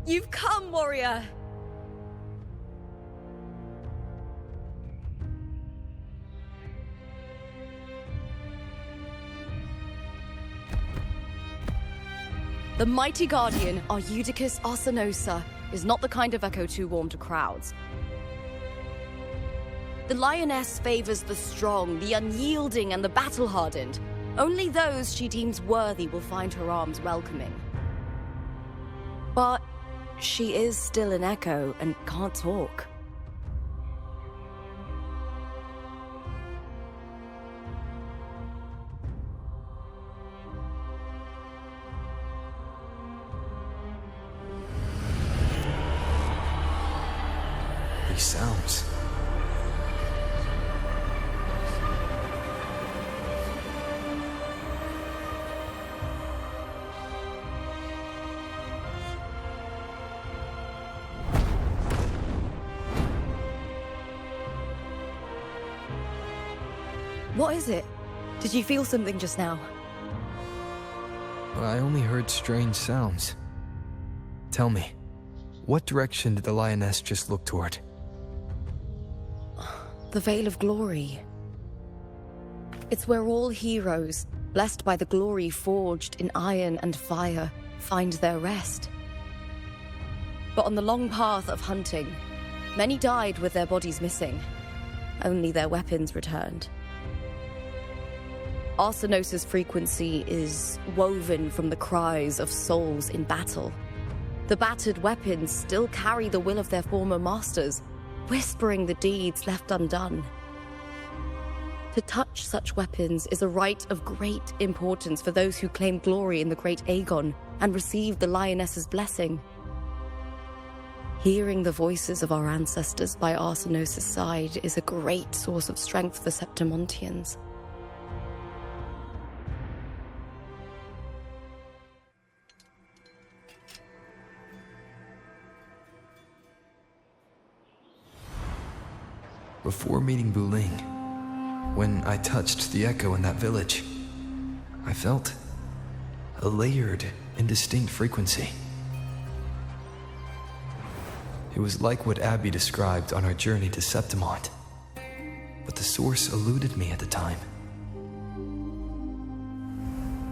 You've come, warrior! The mighty guardian, Arudicus Arsenosa, is not the kind of echo too warm to crowds. The lioness favors the strong, the unyielding, and the battle-hardened. Only those she deems worthy will find her arms welcoming. But she is still an echo and can't talk. These sounds. What is it? Did you feel something just now? I only heard strange sounds. Tell me, what direction did the lioness just look toward? The Veil of Glory. It's where all heroes, blessed by the glory forged in iron and fire, find their rest. But on the long path of hunting, many died with their bodies missing. Only their weapons returned. Arsenosa's frequency is woven from the cries of souls in battle. The battered weapons still carry the will of their former masters, whispering the deeds left undone. To touch such weapons is a rite of great importance for those who claim glory in the great Aegon and receive the lioness's blessing. Hearing the voices of our ancestors by Arsenosa's side is a great source of strength for Septimontians. Before meeting Buling, when I touched the echo in that village, I felt a layered, indistinct frequency. It was like what Abby described on our journey to Septimont, but the source eluded me at the time.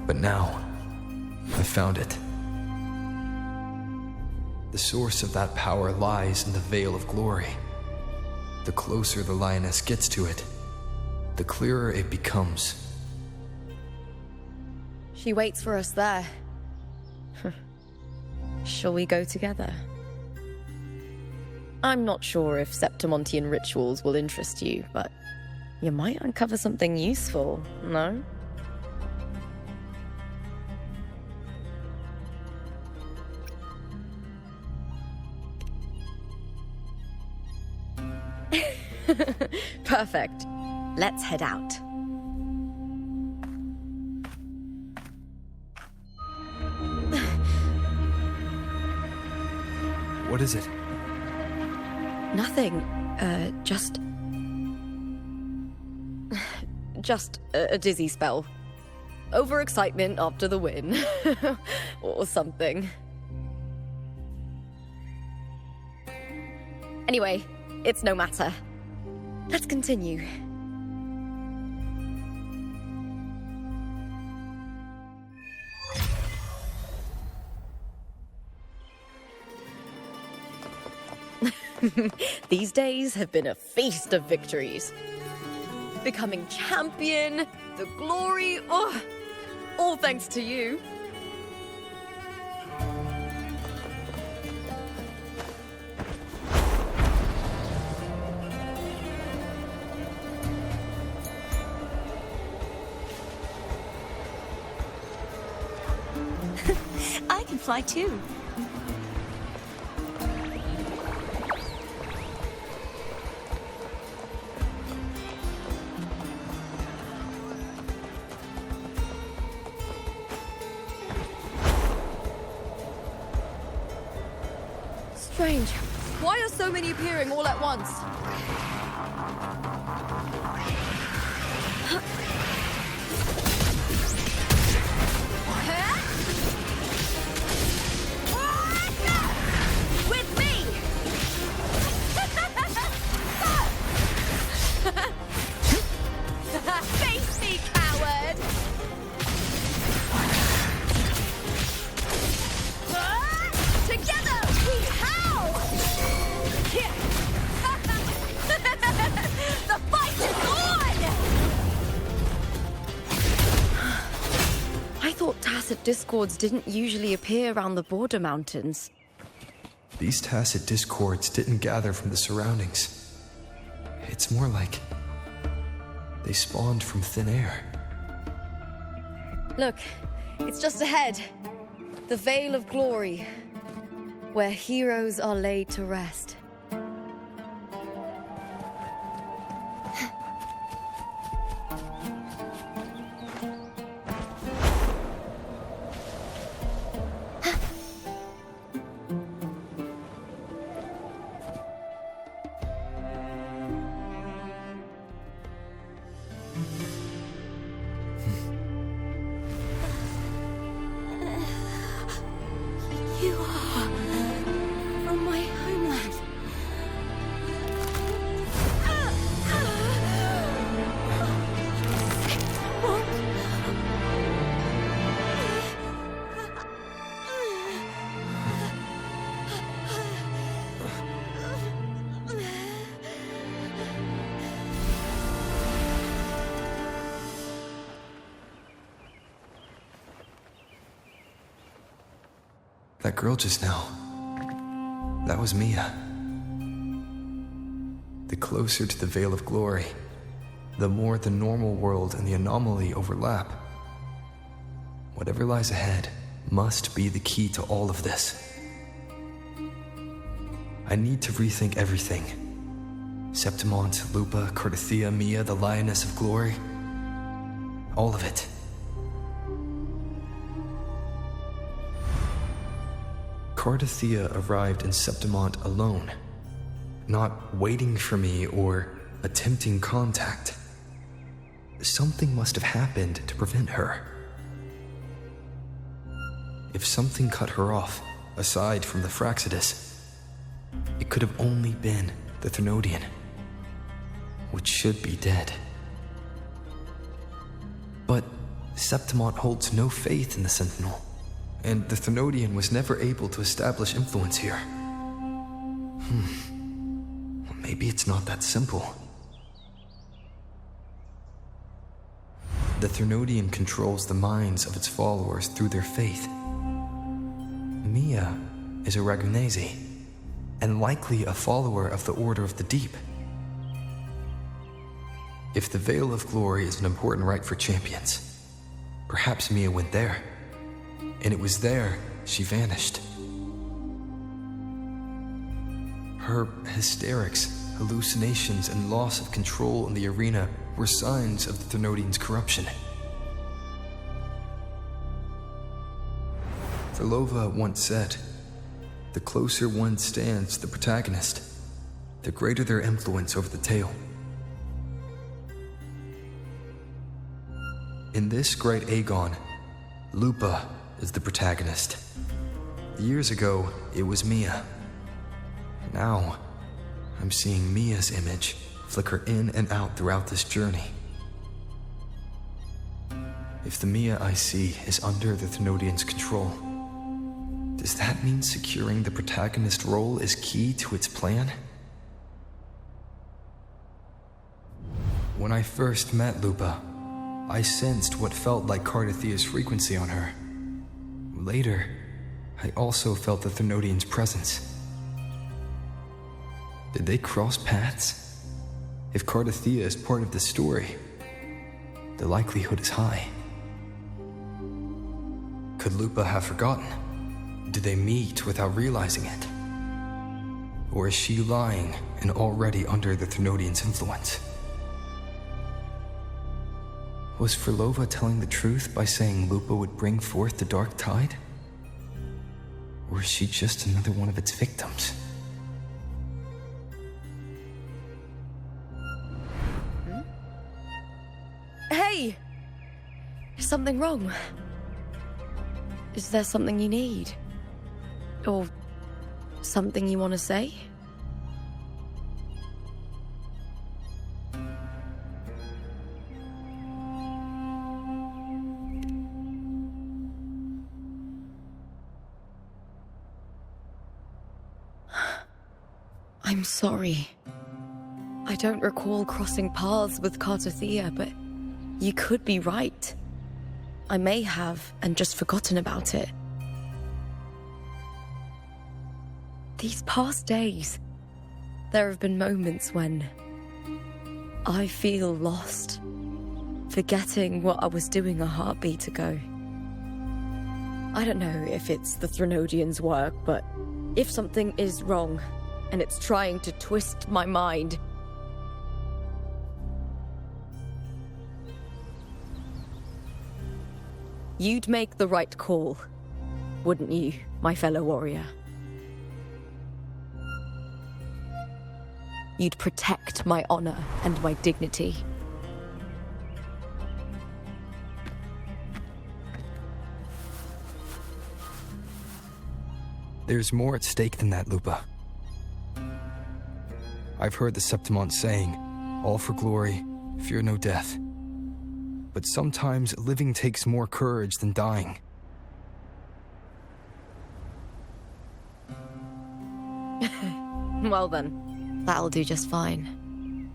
But now, I found it. The source of that power lies in the Veil of Glory. The closer the lioness gets to it, the clearer it becomes. She waits for us there. Shall we go together? I'm not sure if Septimontian rituals will interest you, but you might uncover something useful, no? Perfect. Let's head out. What is it? Nothing. Just a dizzy spell. Overexcitement after the win. Or something. Anyway, it's no matter. Let's continue. These days have been a feast of victories. Becoming champion, the glory, all thanks to you. I can fly too. Strange. Why are so many appearing all at once? thought Tacet discords didn't usually appear around the border mountains. These Tacet discords didn't gather from the surroundings. It's more like they spawned from thin air. Look, it's just ahead. The Veil of Glory, where heroes are laid to rest. You are from my homeland. That girl just now, that was Mia. The closer to the Veil of Glory, the more the normal world and the anomaly overlap. Whatever lies ahead must be the key to all of this. I need to rethink everything. Septimont, Lupa, Cartethyia, Mia, the Lioness of Glory. All of it. Cartethyia arrived in Septimont alone, not waiting for me or attempting contact. Something must have happened to prevent her. If something cut her off, aside from the Fraxidus, it could have only been the Thenodian, which should be dead. But Septimont holds no faith in the Sentinel, and the Thenodian was never able to establish influence here. Well, maybe it's not that simple. The Thenodian controls the minds of its followers through their faith. Mia is a Ragunesi, and likely a follower of the Order of the Deep. If the Veil of Glory is an important rite for champions, perhaps Mia went there. And it was there she vanished. Her hysterics, hallucinations, and loss of control in the arena were signs of the Thenodian's corruption. Fleurdelys once said, "The closer one stands to the protagonist, the greater their influence over the tale." In this great Aegon, Lupa is the protagonist. Years ago, it was Mia. Now, I'm seeing Mia's image flicker in and out throughout this journey. If the Mia I see is under the Thenodian's control, does that mean securing the protagonist role is key to its plan? When I first met Lupa, I sensed what felt like Cartethia's frequency on her. Later, I also felt the Thenodian's presence. Did they cross paths? If Cartethyia is part of this story, the likelihood is high. Could Lupa have forgotten? Did they meet without realizing it? Or is she lying and already under the Thenodian's influence? Was Fleurdelys telling the truth by saying Lupa would bring forth the dark tide? Or is she just another one of its victims? Hey! Is something wrong? Is there something you need? Or something you want to say? I'm sorry. I don't recall crossing paths with Cartethyia, but you could be right. I may have and just forgotten about it. These past days, there have been moments when I feel lost, forgetting what I was doing a heartbeat ago. I don't know if it's the Threnodians' work, but if something is wrong and it's trying to twist my mind, you'd make the right call, wouldn't you, my fellow warrior? You'd protect my honor and my dignity. There's more at stake than that, Lupa. I've heard the Septimont saying, all for glory, fear no death. But sometimes living takes more courage than dying. Well then, that'll do just fine.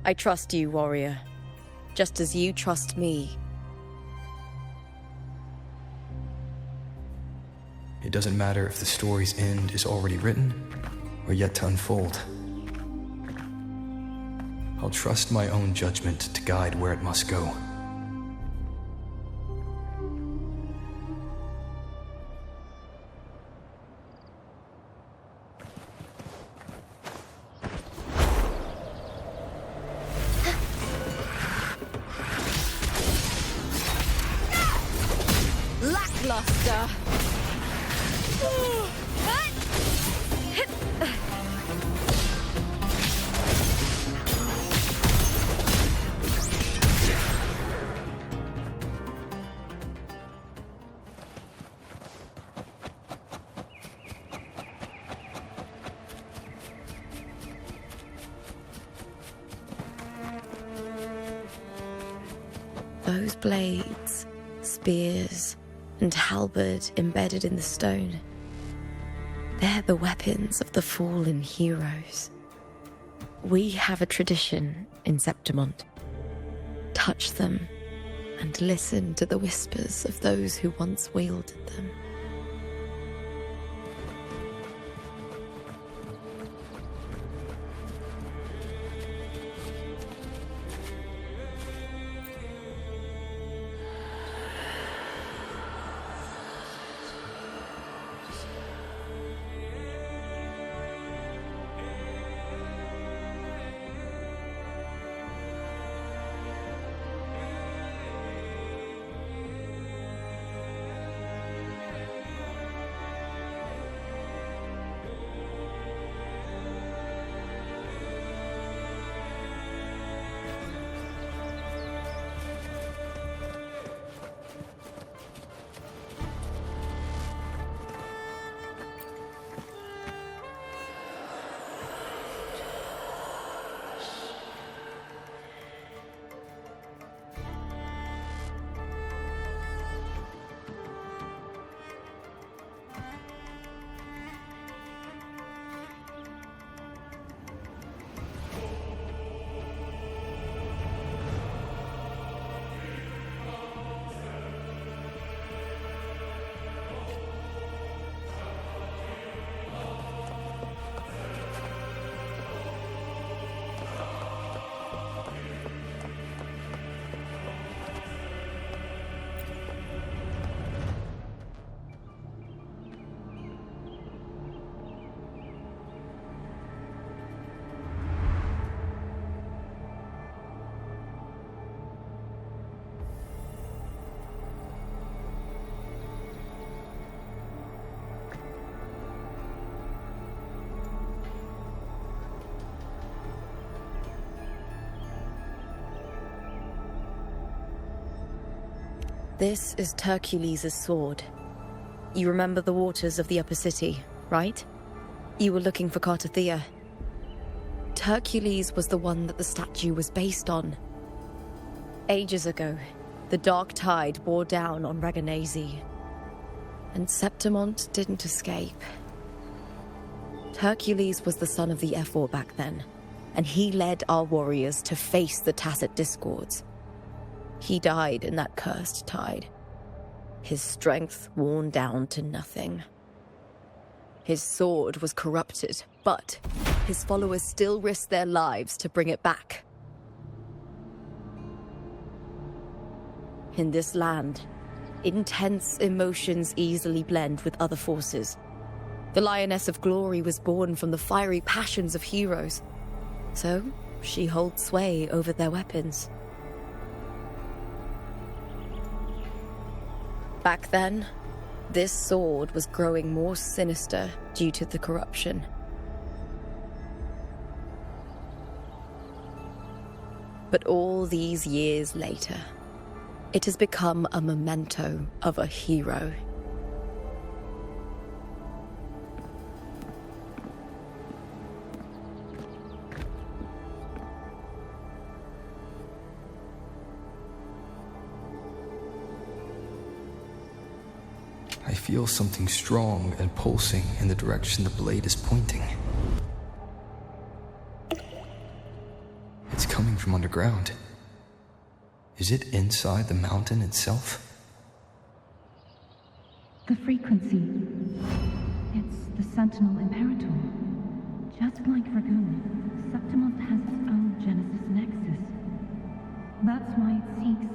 I trust you, warrior, just as you trust me. It doesn't matter if the story's end is already written or yet to unfold. I'll trust my own judgment to guide where it must go. Lackluster. Those blades, spears, and halberd embedded in the stone. They're the weapons of the fallen heroes. We have a tradition in Septimont. Touch them and listen to the whispers of those who once wielded them. This is Hercules' sword. You remember the waters of the upper city, right? You were looking for Cartethyia. Hercules was the one that the statue was based on. Ages ago, the dark tide bore down on Raganesi, and Septimont didn't escape. Hercules was the son of the Ephor back then, and he led our warriors to face the Tacet discords. He died in that cursed tide, his strength worn down to nothing. His sword was corrupted, but his followers still risked their lives to bring it back. In this land, intense emotions easily blend with other forces. The Lioness of Glory was born from the fiery passions of heroes, so she holds sway over their weapons. Back then, this sword was growing more sinister due to the corruption. But all these years later, it has become a memento of a hero. I feel something strong and pulsing in the direction the blade is pointing. It's coming from underground. Is it inside the mountain itself? The frequency. It's the Sentinel Imperator. Just like Dragona, Septimont has its own Genesis Nexus. That's why it seeks...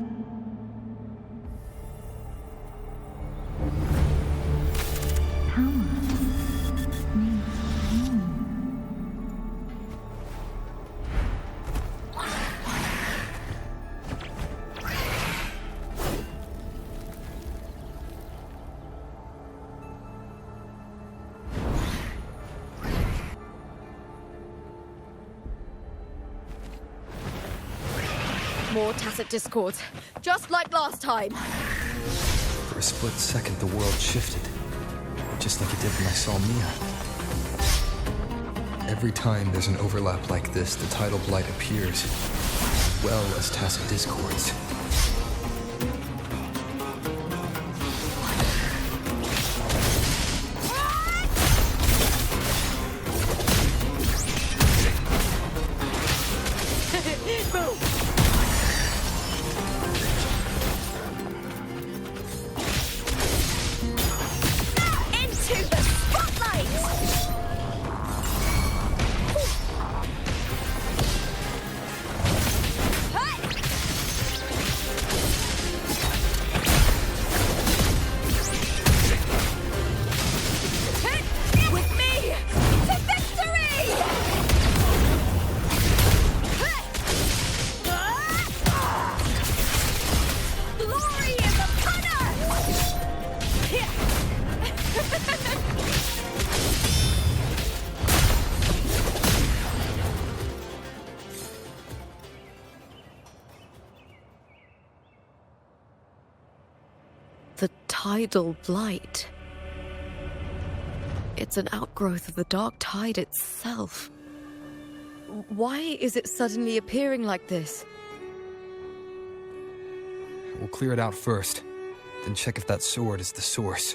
More Tacet discords, just like last time. For a split second, the world shifted, just like it did when I saw Mia. Every time there's an overlap like this, the tidal blight appears, as well as Tacet discords. Tidal blight. It's an outgrowth of the dark tide itself. Why is it suddenly appearing like this? We'll clear it out first, then check if that sword is the source.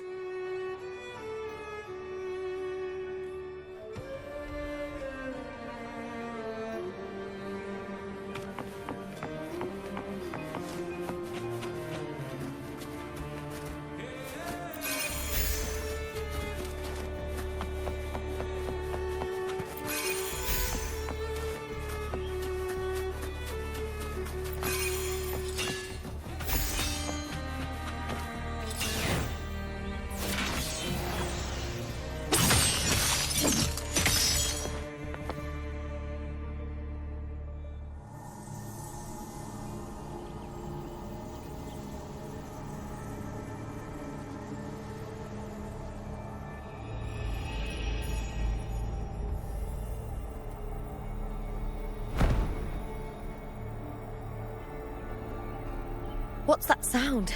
What's that sound?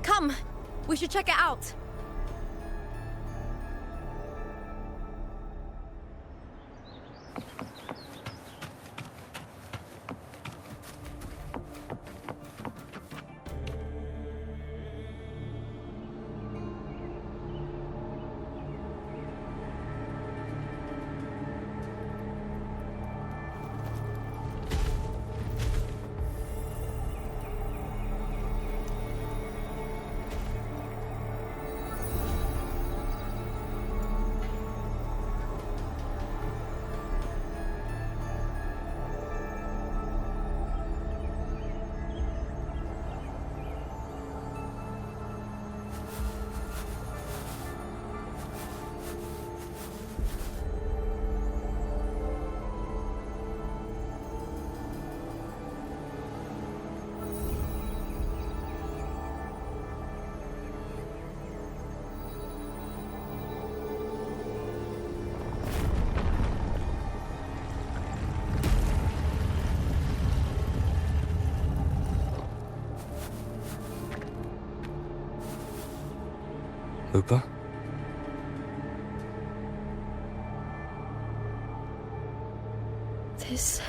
Come, we should check it out. Lupa? This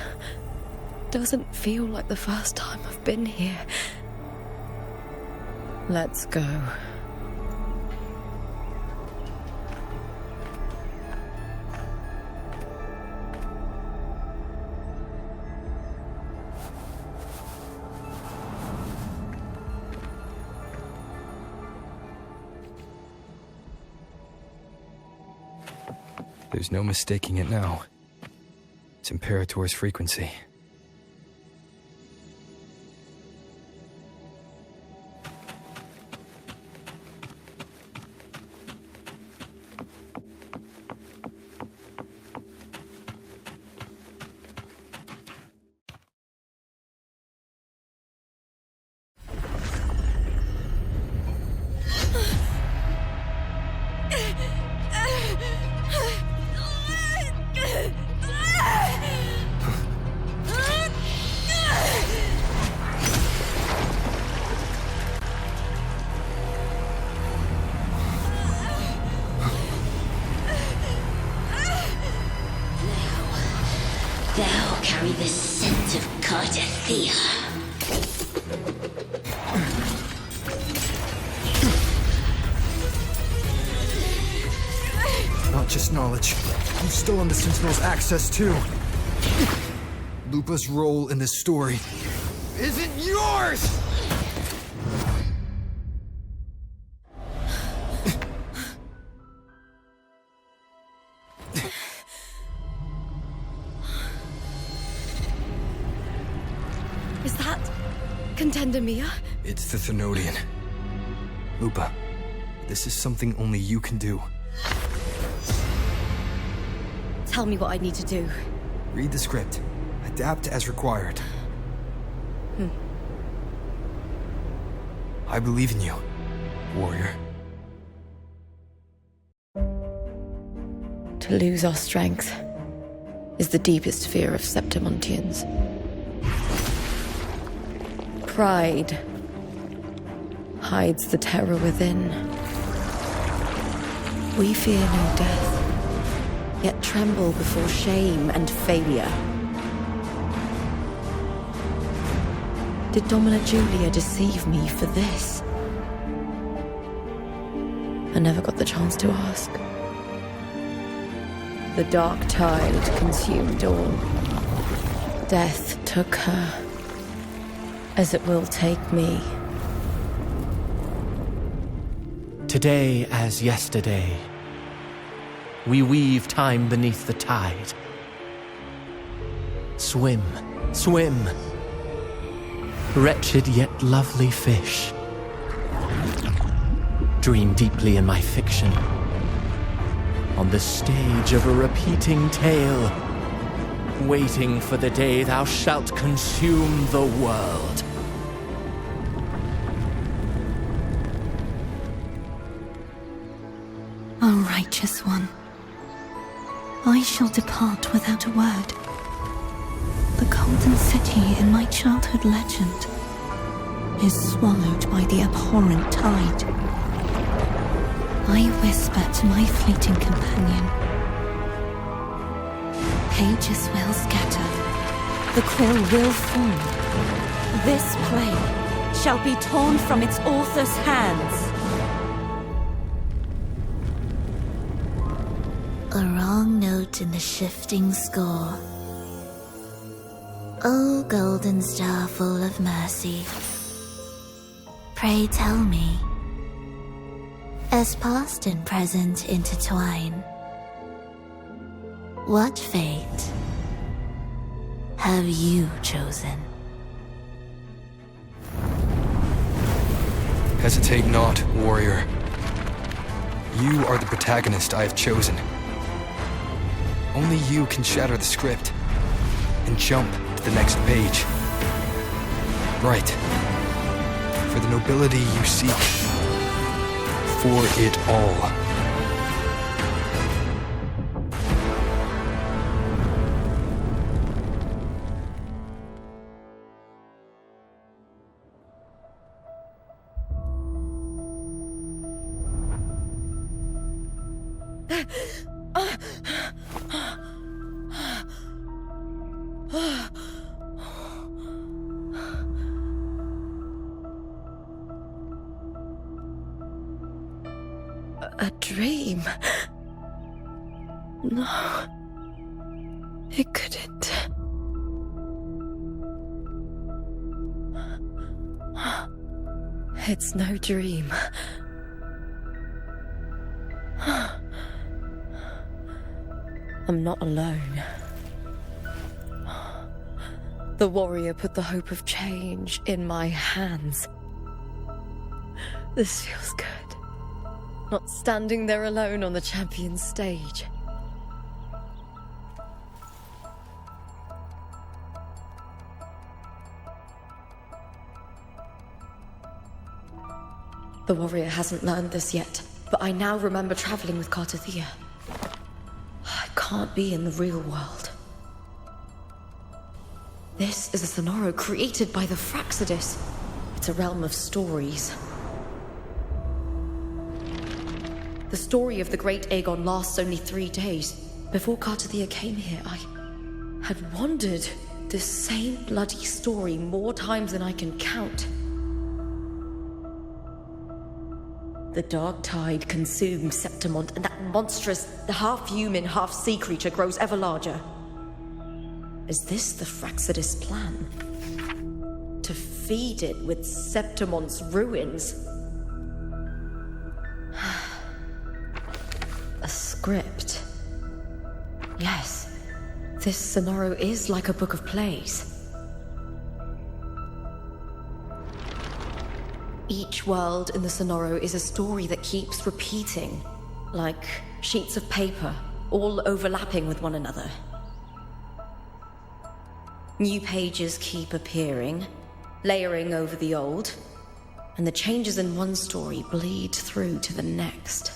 doesn't feel like the first time I've been here. Let's go. There's no mistaking it now. It's Imperator's frequency. Thou carry the scent of Cartethyia. Not just knowledge. You've stolen the Sentinel's access too. Lupa's role in this story isn't yours! Is that Contender Mia? It's the Thenodian. Lupa, this is something only you can do. Tell me what I need to do. Read the script. Adapt as required. I believe in you, warrior. To lose our strength is the deepest fear of Septimontians. Pride hides the terror within. We fear no death, yet tremble before shame and failure. Did Domina Julia deceive me for this? I never got the chance to ask. The dark tide consumed all. Death took her, as it will take me. Today as yesterday, we weave time beneath the tide. Swim, swim, wretched yet lovely fish. Dream deeply in my fiction, on the stage of a repeating tale, waiting for the day thou shalt consume the world. O righteous one, I shall depart without a word. The golden city in my childhood legend is swallowed by the abhorrent tide. I whisper to my fleeting companion. Pages will scatter. The quill will form. This play shall be torn from its author's hands. A wrong note in the shifting score. O golden star full of mercy, pray tell me, as past and present intertwine, what fate have you chosen? Hesitate not, warrior. You are the protagonist I have chosen. Only you can shatter the script and jump to the next page. Right. For the nobility you seek. For it all. A dream? No. It couldn't. It's no dream. I'm not alone. The warrior put the hope of change in my hands. This feels good. Not standing there alone on the champion's stage. The warrior hasn't learned this yet, but I now remember traveling with Cartethyia. I can't be in the real world. This is a Sonoro created by the Fleurdelys. It's a realm of stories. The story of the Great Aegon lasts only 3 days. Before Cartethyia came here, I had wandered this same bloody story more times than I can count. The dark tide consumes Septimont, and that monstrous, half-human, half-sea creature grows ever larger. Is this the Fleurdelys' plan? To feed it with Septimont's ruins? A script. Yes, this Sonoro is like a book of plays. Each world in the Sonoro is a story that keeps repeating, like sheets of paper, all overlapping with one another. New pages keep appearing, layering over the old, and the changes in one story bleed through to the next.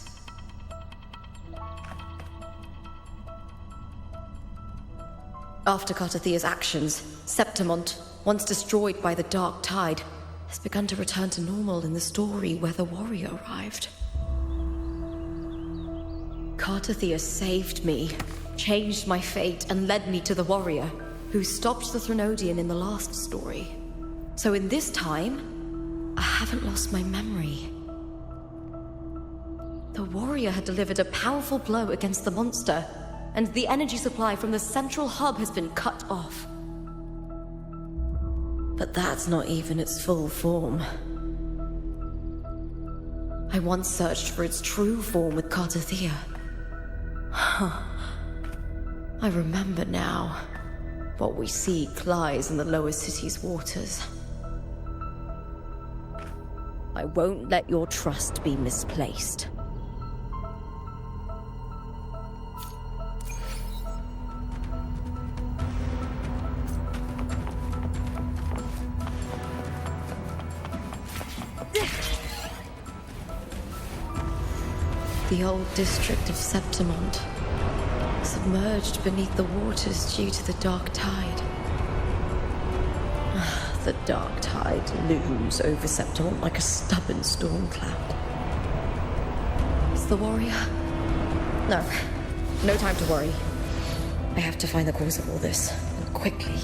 After Cartethia's actions, Septimont, once destroyed by the dark tide, has begun to return to normal in the story where the warrior arrived. Cartethyia saved me, changed my fate, and led me to the warrior, who stopped the Threnodian in the last story. So in this time, I haven't lost my memory. The warrior had delivered a powerful blow against the monster, and the energy supply from the central hub has been cut off. But that's not even its full form. I once searched for its true form with Cartethyia. I remember now. What we seek lies in the lower city's waters. I won't let your trust be misplaced. The old district of Septimont, submerged beneath the waters due to the dark tide. The dark tide looms over Septimont like a stubborn storm cloud. Is the warrior? No time to worry. I have to find the cause of all this, and quickly.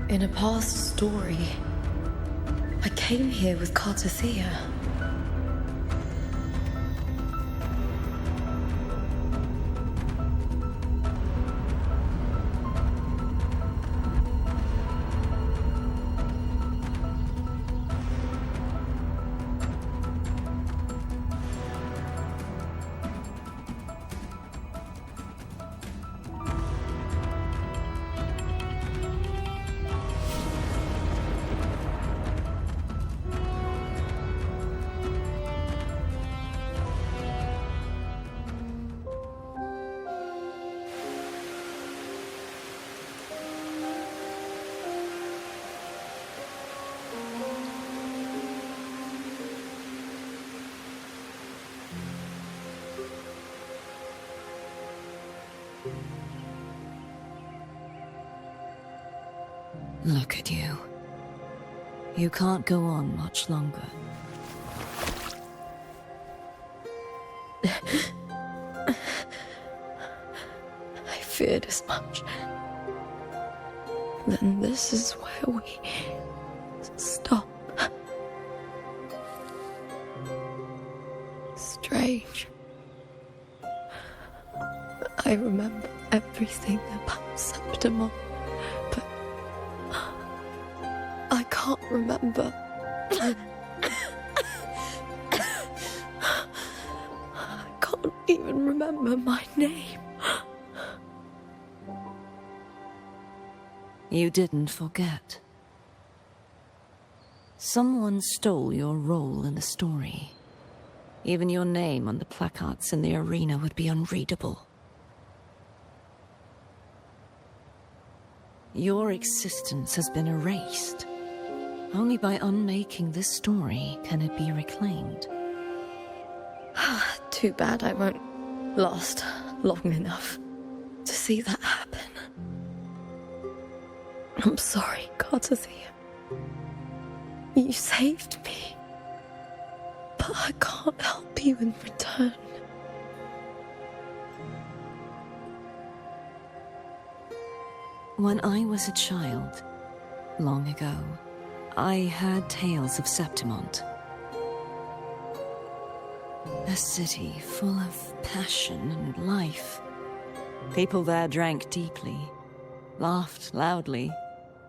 In a past story, I came here with Cartethyia. Look at you. You can't go on much longer. I feared as much. Then this is where we stop. Strange. I remember everything about Septimon, but I can't remember. I can't even remember my name. You didn't forget. Someone stole your role in the story. Even your name on the placards in the arena would be unreadable. Your existence has been erased. Only by unmaking this story can it be reclaimed. Too bad I won't last long enough to see that happen. I'm sorry, Cartethyia. You saved me. But I can't help you in return. When I was a child, long ago, I heard tales of Septimont. A city full of passion and life. People there drank deeply, laughed loudly,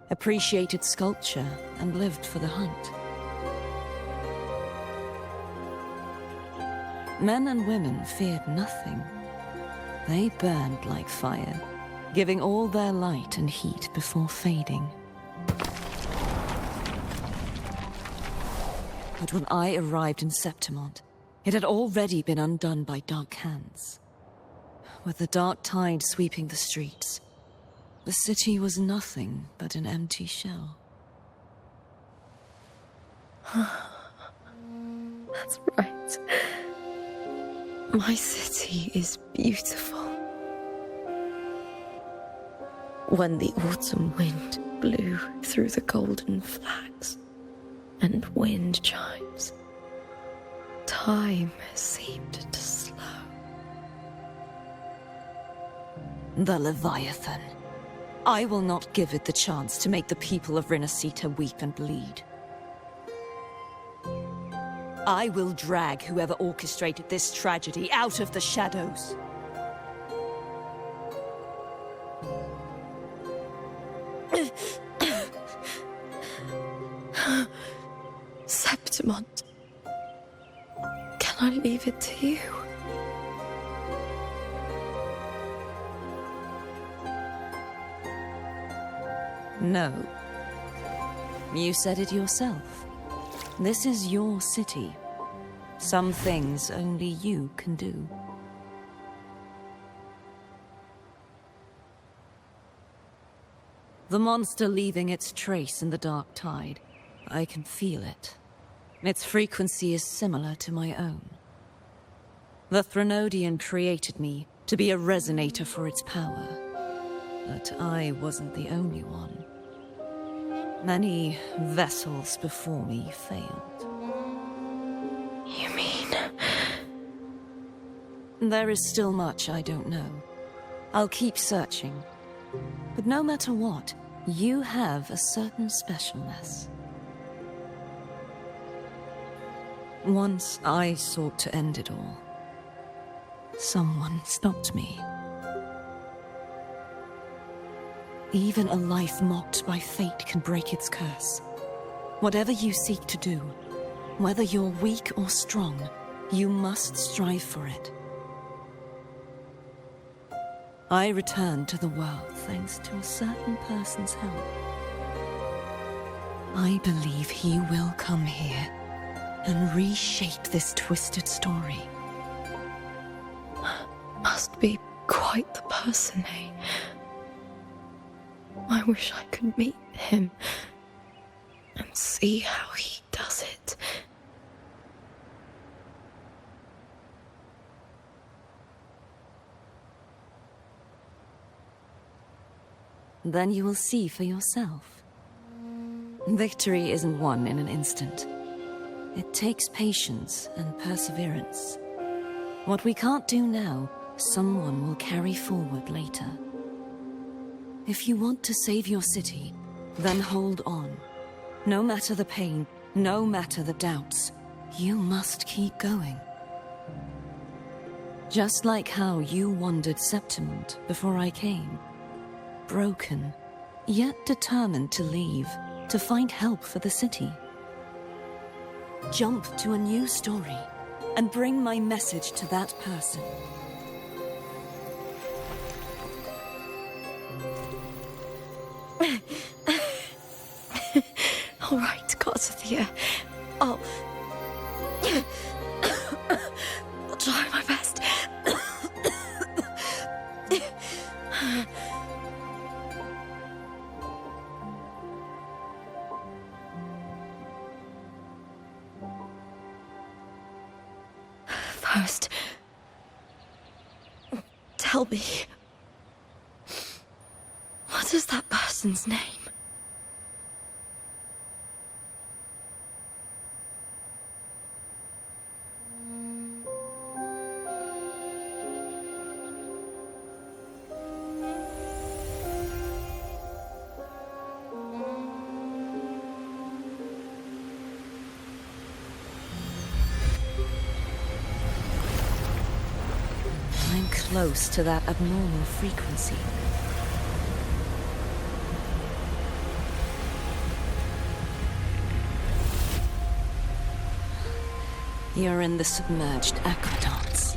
appreciated sculpture, and lived for the hunt. Men and women feared nothing. They burned like fire, giving all their light and heat before fading. But when I arrived in Septimont, it had already been undone by dark hands. With the dark tide sweeping the streets, the city was nothing but an empty shell. That's right. My city is beautiful. When the autumn wind blew through the golden flags and wind chimes, time seemed to slow. The Leviathan. I will not give it the chance to make the people of Renacita weep and bleed. I will drag whoever orchestrated this tragedy out of the shadows. Septimont. Can I leave it to you? No. You said it yourself. This is your city. Some things only you can do. The monster leaving its trace in the dark tide. I can feel it. Its frequency is similar to my own. The Threnodian created me to be a resonator for its power. But I wasn't the only one. Many vessels before me failed. You mean? There is still much I don't know. I'll keep searching. But no matter what, you have a certain specialness. Once I sought to end it all. Someone stopped me. Even a life mocked by fate can break its curse. Whatever you seek to do, whether you're weak or strong, you must strive for it. I returned to the world thanks to a certain person's help. I believe he will come here and reshape this twisted story. Must be quite the person, eh? I wish I could meet him and see how he does it. Then you will see for yourself. Victory isn't won in an instant. It takes patience and perseverance. What we can't do now, someone will carry forward later. If you want to save your city, then hold on. No matter the pain, no matter the doubts, you must keep going. Just like how you wandered Septimont before I came. Broken, yet determined to leave, to find help for the city. Jump to a new story, and bring my message to that person. All right, Cartethyia. I'll try my best. First, tell me, what is that person's name? I'm close to that abnormal frequency. You're in the submerged aqueducts.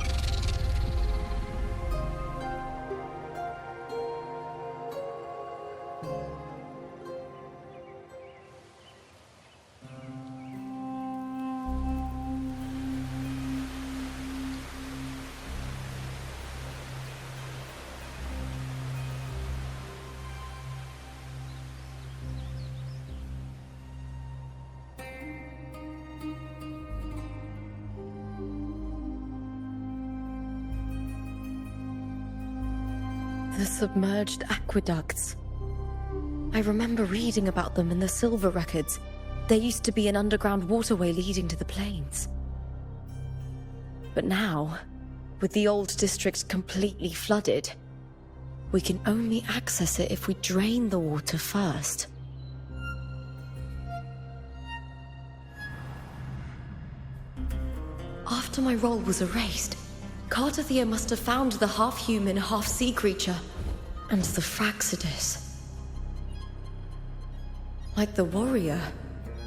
The submerged aqueducts. I remember reading about them in the Silver records. There used to be an underground waterway leading to the plains. But now, with the old district completely flooded, we can only access it if we drain the water first. After my role was erased, Cartethyia must have found the half-human, half-sea creature, and the Fraxidus. Like the warrior,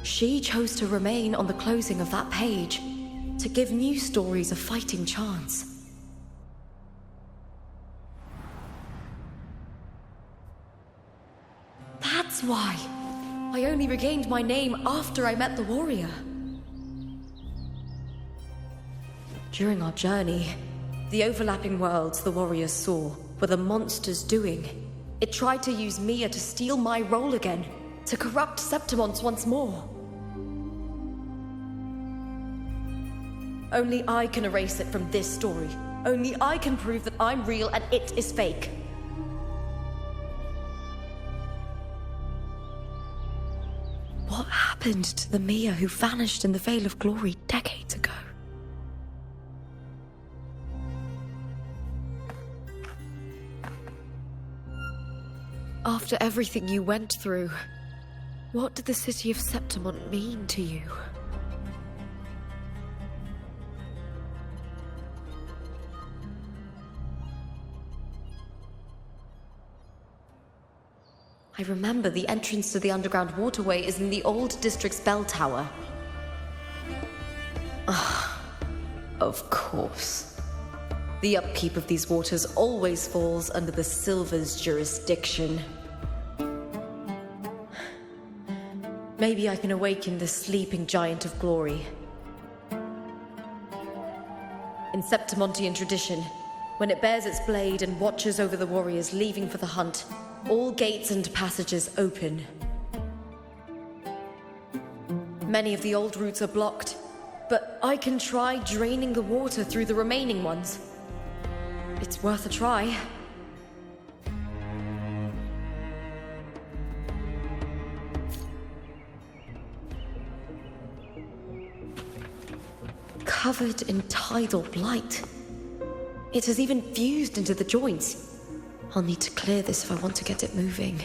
she chose to remain on the closing of that page, to give new stories a fighting chance. That's why I only regained my name after I met the warrior. During our journey, the overlapping worlds the warriors saw were the monsters doing. It tried to use Mia to steal my role again, to corrupt Septimont once more. Only I can erase it from this story. Only I can prove that I'm real and it is fake. What happened to the Mia who vanished in the Veil of Glory decades ago? After everything you went through, what did the city of Septimont mean to you? I remember the entrance to the underground waterway is in the old district's bell tower. Ah, of course. The upkeep of these waters always falls under the Silver's jurisdiction. Maybe I can awaken the sleeping giant of glory. In Septimontian tradition, when it bears its blade and watches over the warriors leaving for the hunt, all gates and passages open. Many of the old routes are blocked, but I can try draining the water through the remaining ones. It's worth a try. covered in tidal blight. It has even fused into the joints. I'll need to clear this if I want to get it moving.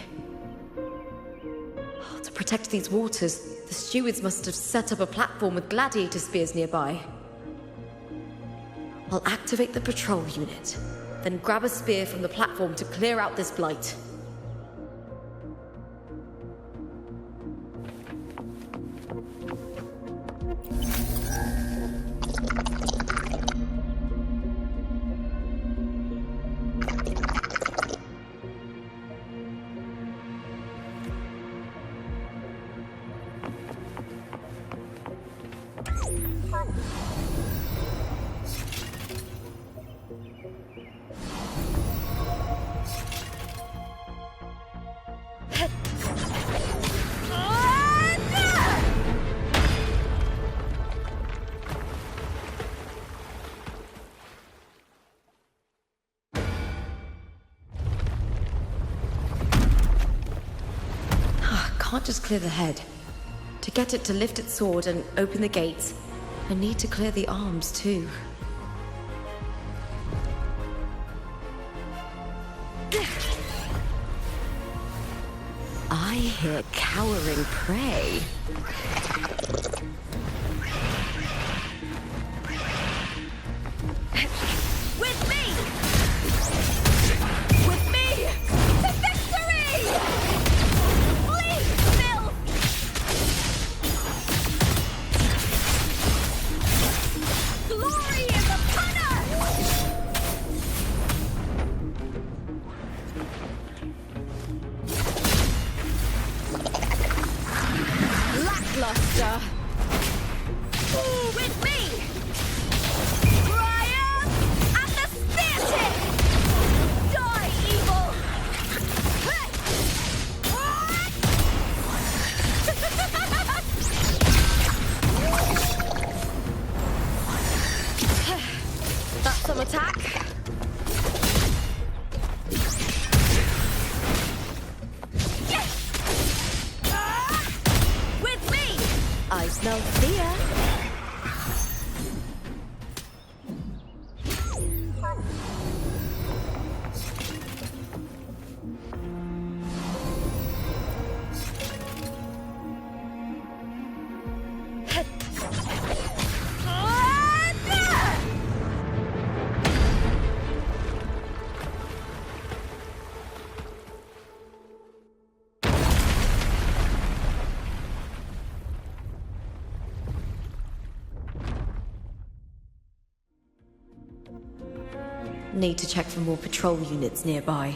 To protect these waters, the stewards must have set up a platform with gladiator spears nearby. I'll activate the patrol unit, then grab a spear from the platform to clear out this blight. Can't just clear the head. To get it to lift its sword and open the gates, I need to clear the arms too. I hear cowering prey. With me! With me! To victory! Glory is upon us! Lackluster! With me! Triumph at the spear tip! Die, evil! That's some attack. With me! I smell fear. Need to check for more patrol units nearby.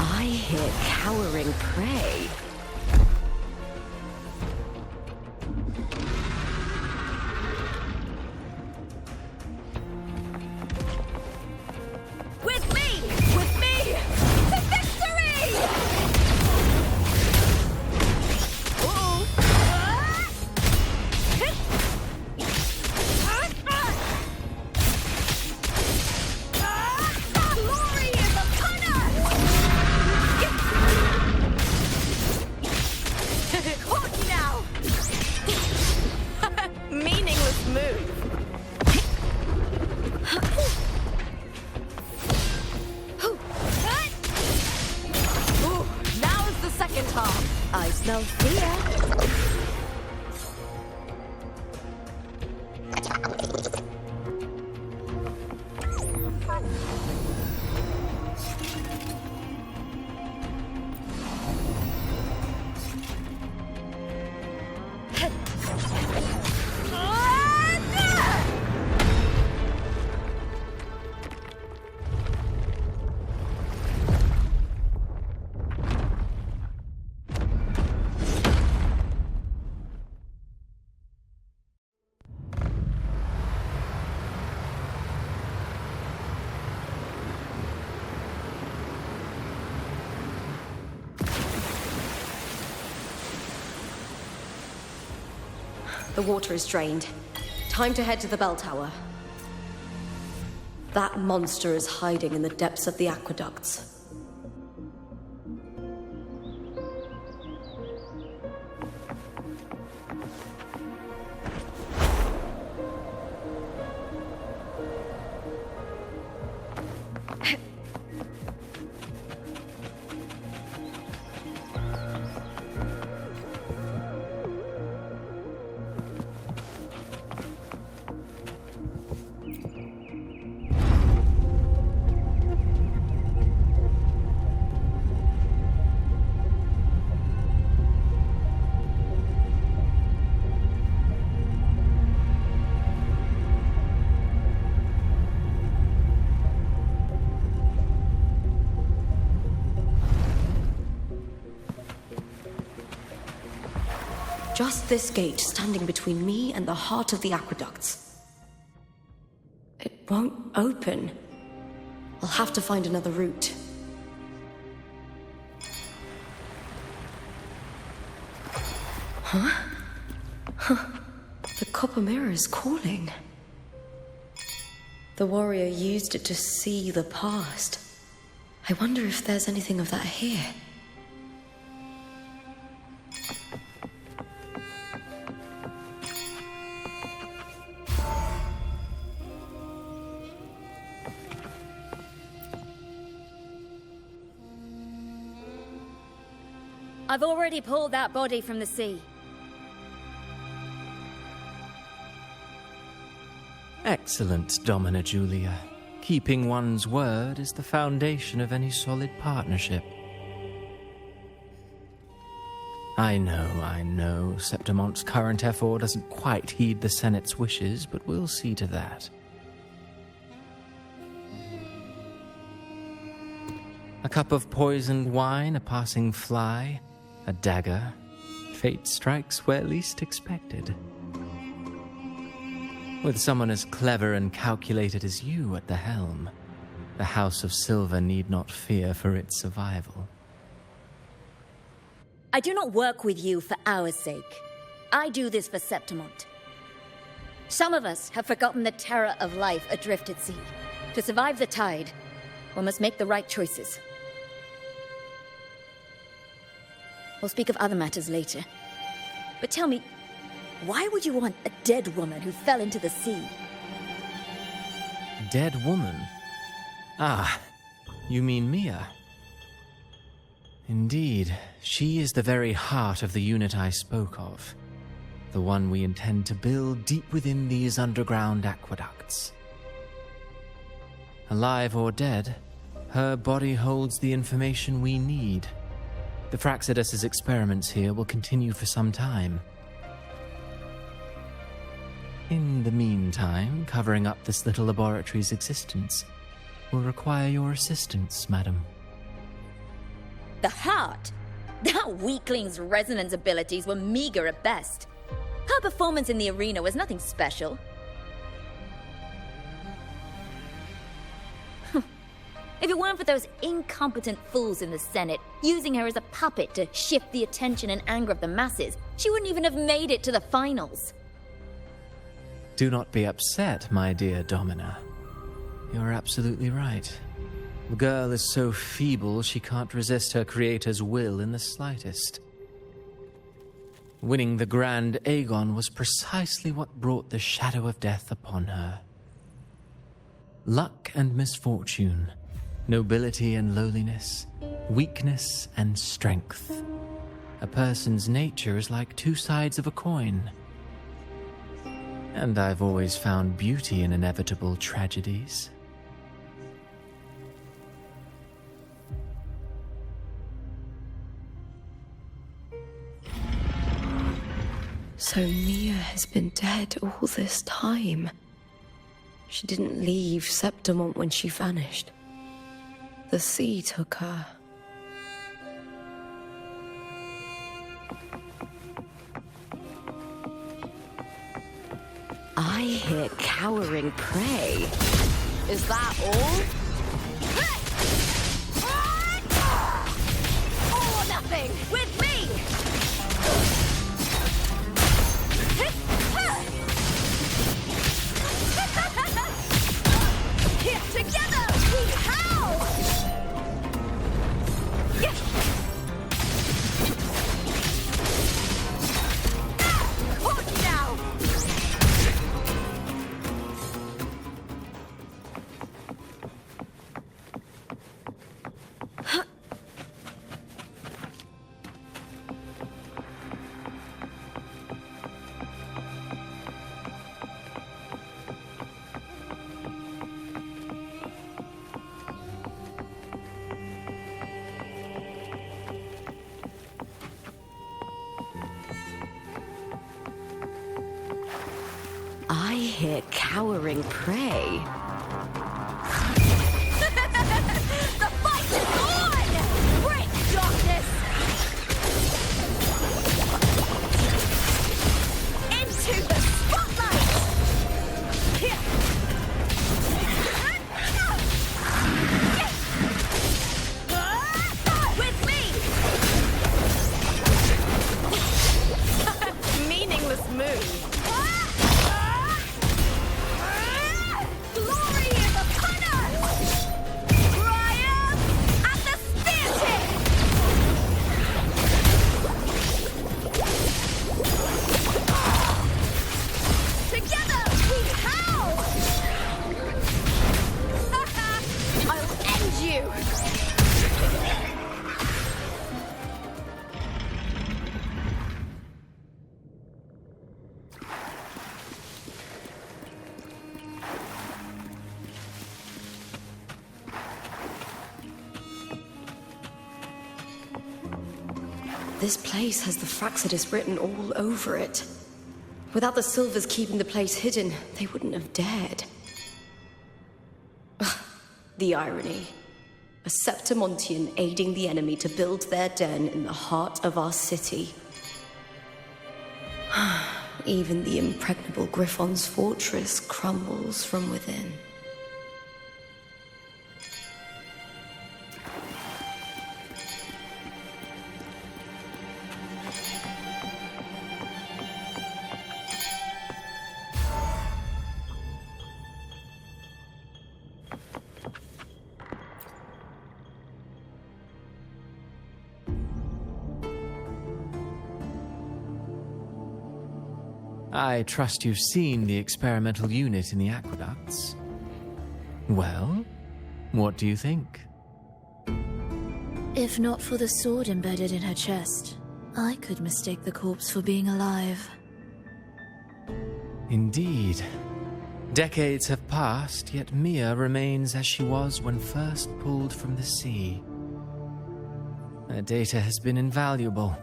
I hear cowering prey. With me! With me! To victory! Uh-oh. Glory is upon us! Caught you now! Meaningless move. Ooh, now is the second half. I smell fear. The water is drained. Time to head to the bell tower. That monster is hiding in the depths of the aqueducts. Just this gate standing between me and the heart of the aqueducts. It won't open. I'll have to find another route. Huh? The copper mirror is calling. The warrior used it to see the past. I wonder if there's anything of that here. I've already pulled that body from the sea. Excellent, Domina Julia. Keeping one's word is the foundation of any solid partnership. I know, Septimonte's current effort doesn't quite heed the Senate's wishes, but we'll see to that. A cup of poisoned wine, a passing fly, a dagger. Fate strikes where least expected. With someone as clever and calculated as you at the helm, the House of Silver need not fear for its survival. I do not work with you for our sake. I do this for Septimonte. Some of us have forgotten the terror of life adrift at sea. To survive the tide, one must make the right choices. We'll speak of other matters later. But tell me, why would you want a dead woman who fell into the sea? Dead woman? Ah, you mean Mia? Indeed, she is the very heart of the unit I spoke of. The one we intend to build deep within these underground aqueducts. Alive or dead, her body holds the information we need. The Fraxidus's experiments here will continue for some time. In the meantime, covering up this little laboratory's existence will require your assistance, madam. The heart? That weakling's resonance abilities were meager at best. Her performance in the arena was nothing special. If it weren't for those incompetent fools in the Senate, using her as a puppet to shift the attention and anger of the masses, she wouldn't even have made it to the finals. Do not be upset, my dear Domina. You're absolutely right. The girl is so feeble she can't resist her creator's will in the slightest. Winning the Grand Aegon was precisely what brought the shadow of death upon her. Luck and misfortune, nobility and lowliness, weakness and strength. A person's nature is like two sides of a coin. And I've always found beauty in inevitable tragedies. So Mia has been dead all this time. She didn't leave Septimonte when she vanished. The sea took her. I hear cowering prey. Is that all? All or nothing! With me! here cowering prey. The fight is on! Break darkness! Into the spotlight! With me! Meaningless move. Glory is upon us! Triumph at the spear tip! Together we howl! I'll end you! This place has the Fraxidus written all over it. Without the Silvers keeping the place hidden, they wouldn't have dared. The irony. A Septimontian aiding the enemy to build their den in the heart of our city. Even the impregnable Griffon's fortress crumbles from within. I trust you've seen the experimental unit in the aqueducts. Well, what do you think? If not for the sword embedded in her chest, I could mistake the corpse for being alive. Indeed. Decades have passed, yet Mia remains as she was when first pulled from the sea. Her data has been invaluable.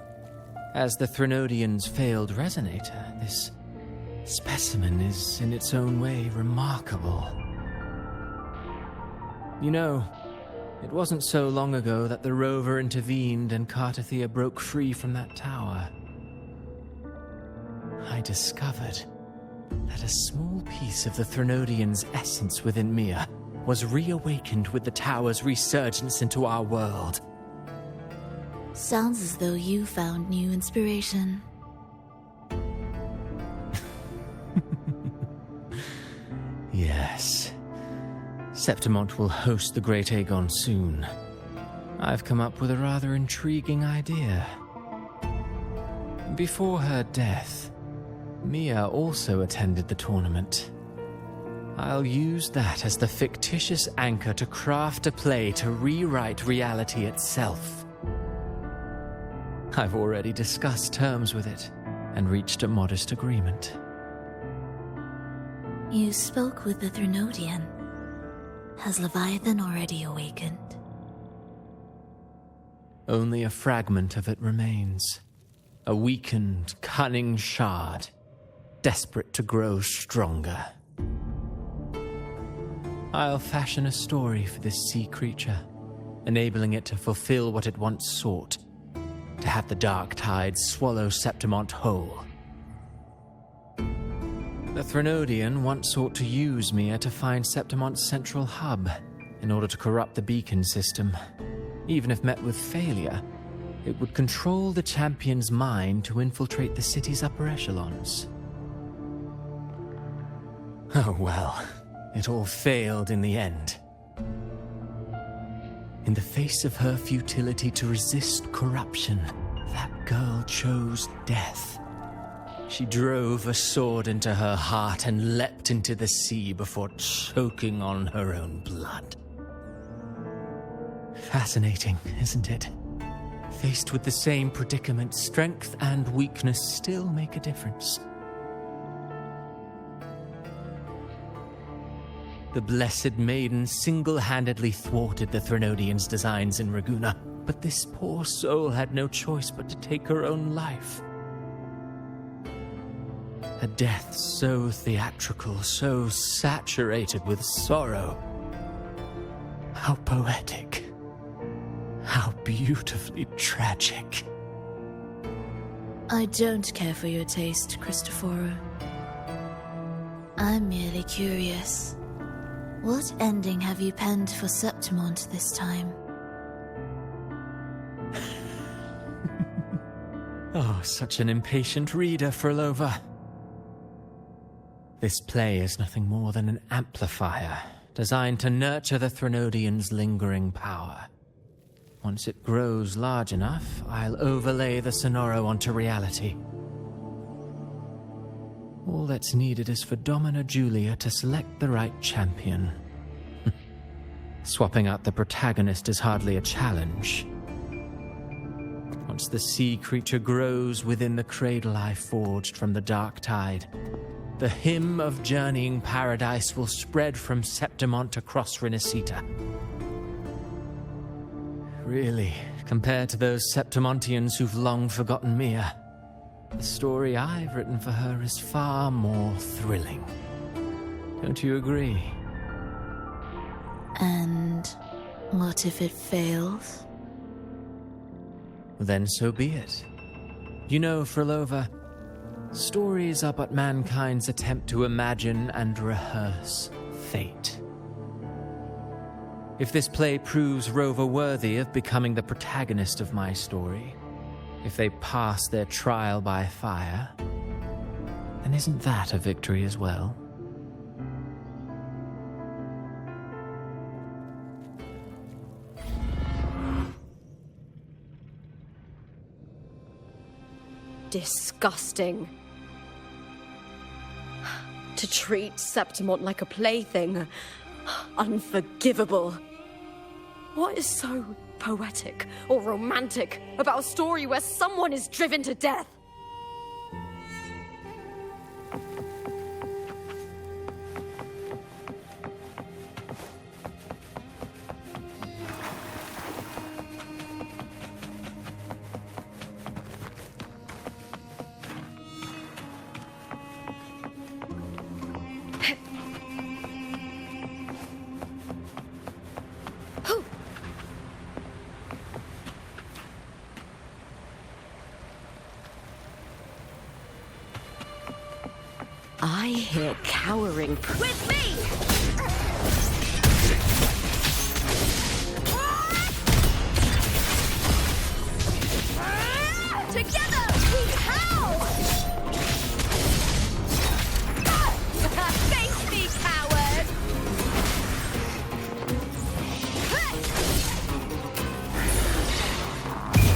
As the Threnodian's failed resonator, this specimen is, in its own way, remarkable. You know, it wasn't so long ago that the rover intervened and Cartethyia broke free from that tower. I discovered that a small piece of the Threnodian's essence within Mia was reawakened with the tower's resurgence into our world. Sounds as though you found new inspiration. Yes. Septimont will host the Great Aegon soon. I've come up with a rather intriguing idea. Before her death, Mia also attended the tournament. I'll use that as the fictitious anchor to craft a play to rewrite reality itself. I've already discussed terms with it and reached a modest agreement. You spoke with the Threnodian. Has Leviathan already awakened? Only a fragment of it remains. A weakened, cunning shard, desperate to grow stronger. I'll fashion a story for this sea creature, enabling it to fulfill what it once sought, to have the dark tide swallow Septimont whole. The Threnodian once sought to use Mia to find Septimont's central hub in order to corrupt the beacon system. Even if met with failure, it would control the champion's mind to infiltrate the city's upper echelons. Oh well, it all failed in the end. In the face of her futility to resist corruption, that girl chose death. She drove a sword into her heart and leapt into the sea before choking on her own blood. Fascinating, isn't it? Faced with the same predicament, strength and weakness still make a difference. The Blessed Maiden single-handedly thwarted the Threnodian's designs in Raguna, but this poor soul had no choice but to take her own life. A death so theatrical, so saturated with sorrow. How poetic. How beautifully tragic. I don't care for your taste, Cristoforo. I'm merely curious. What ending have you penned for Septimont this time? Oh, such an impatient reader, Fleurdelys. This play is nothing more than an amplifier, designed to nurture the Threnodian's lingering power. Once it grows large enough, I'll overlay the Sonoro onto reality. All that's needed is for Domina Julia to select the right champion. Swapping out the protagonist is hardly a challenge. Once the sea creature grows within the cradle I forged from the dark tide, the hymn of journeying paradise will spread from Septimont across Renacita. Really, compared to those Septimontians who've long forgotten Mia, the story I've written for her is far more thrilling. Don't you agree? And what if it fails? Then so be it. You know, Fleurdelys, stories are but mankind's attempt to imagine and rehearse fate. If this play proves Rover worthy of becoming the protagonist of my story, if they pass their trial by fire, then isn't that a victory as well? Disgusting. To treat Septimont like a plaything. Unforgivable. What is so poetic or romantic about a story where someone is driven to death? I hear cowering with me! Together we howl! Face me, coward!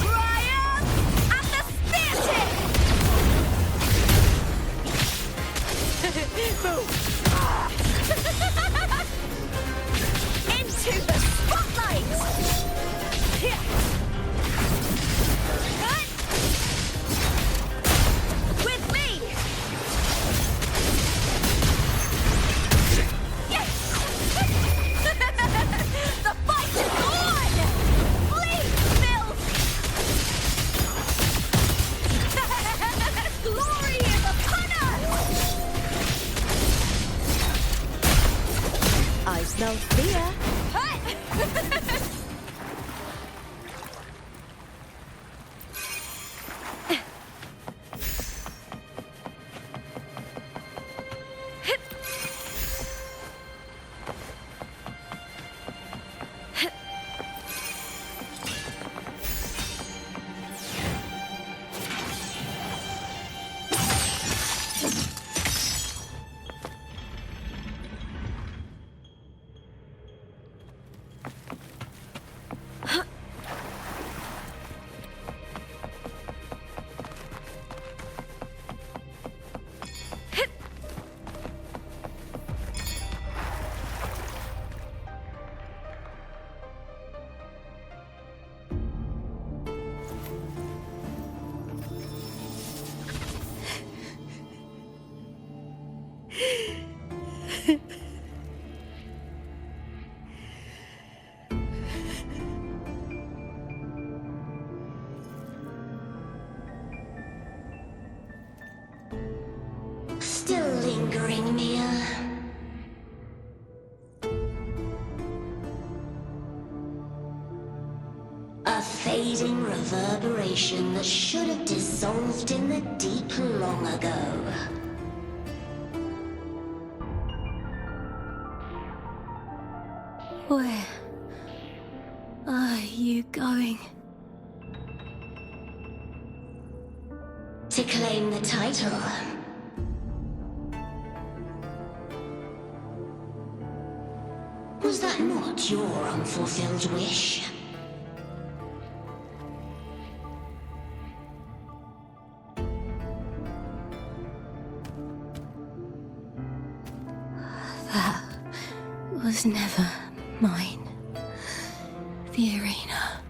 Triumph at the spear tip! Into the spotlight! With me! The fight is on! Flee, filth! Glory is upon us! I smell fear. A fading reverberation that should have dissolved in the deep long ago. Where are you going? To claim the title. Was that not your unfulfilled wish? That was never mine. The arena.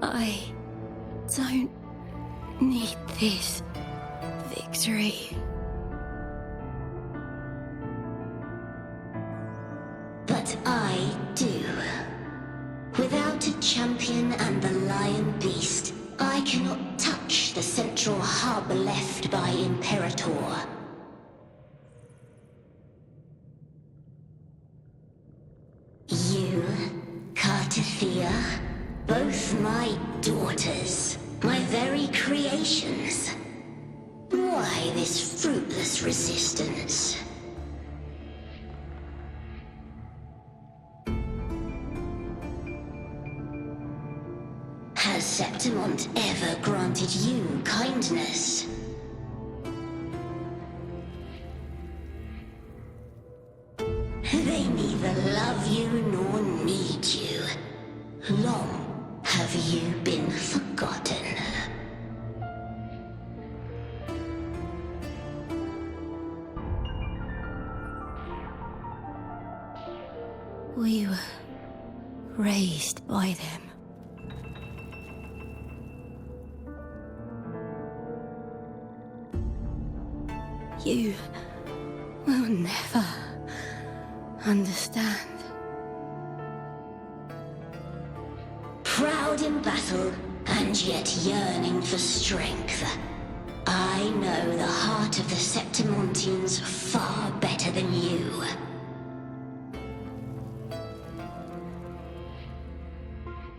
I don't need this victory. But I do. Without a champion and the lion beast, I cannot touch the central hub left by Imperator. You, Cartethyia, both my daughters, my very creations. Why this fruitless resistance? Has Septimont ever granted you kindness? They neither love you nor need you. Long have you been forgotten. We were raised by them. You will never understand. Proud in battle, and yet yearning for strength. I know the heart of the Septimontians far better than you.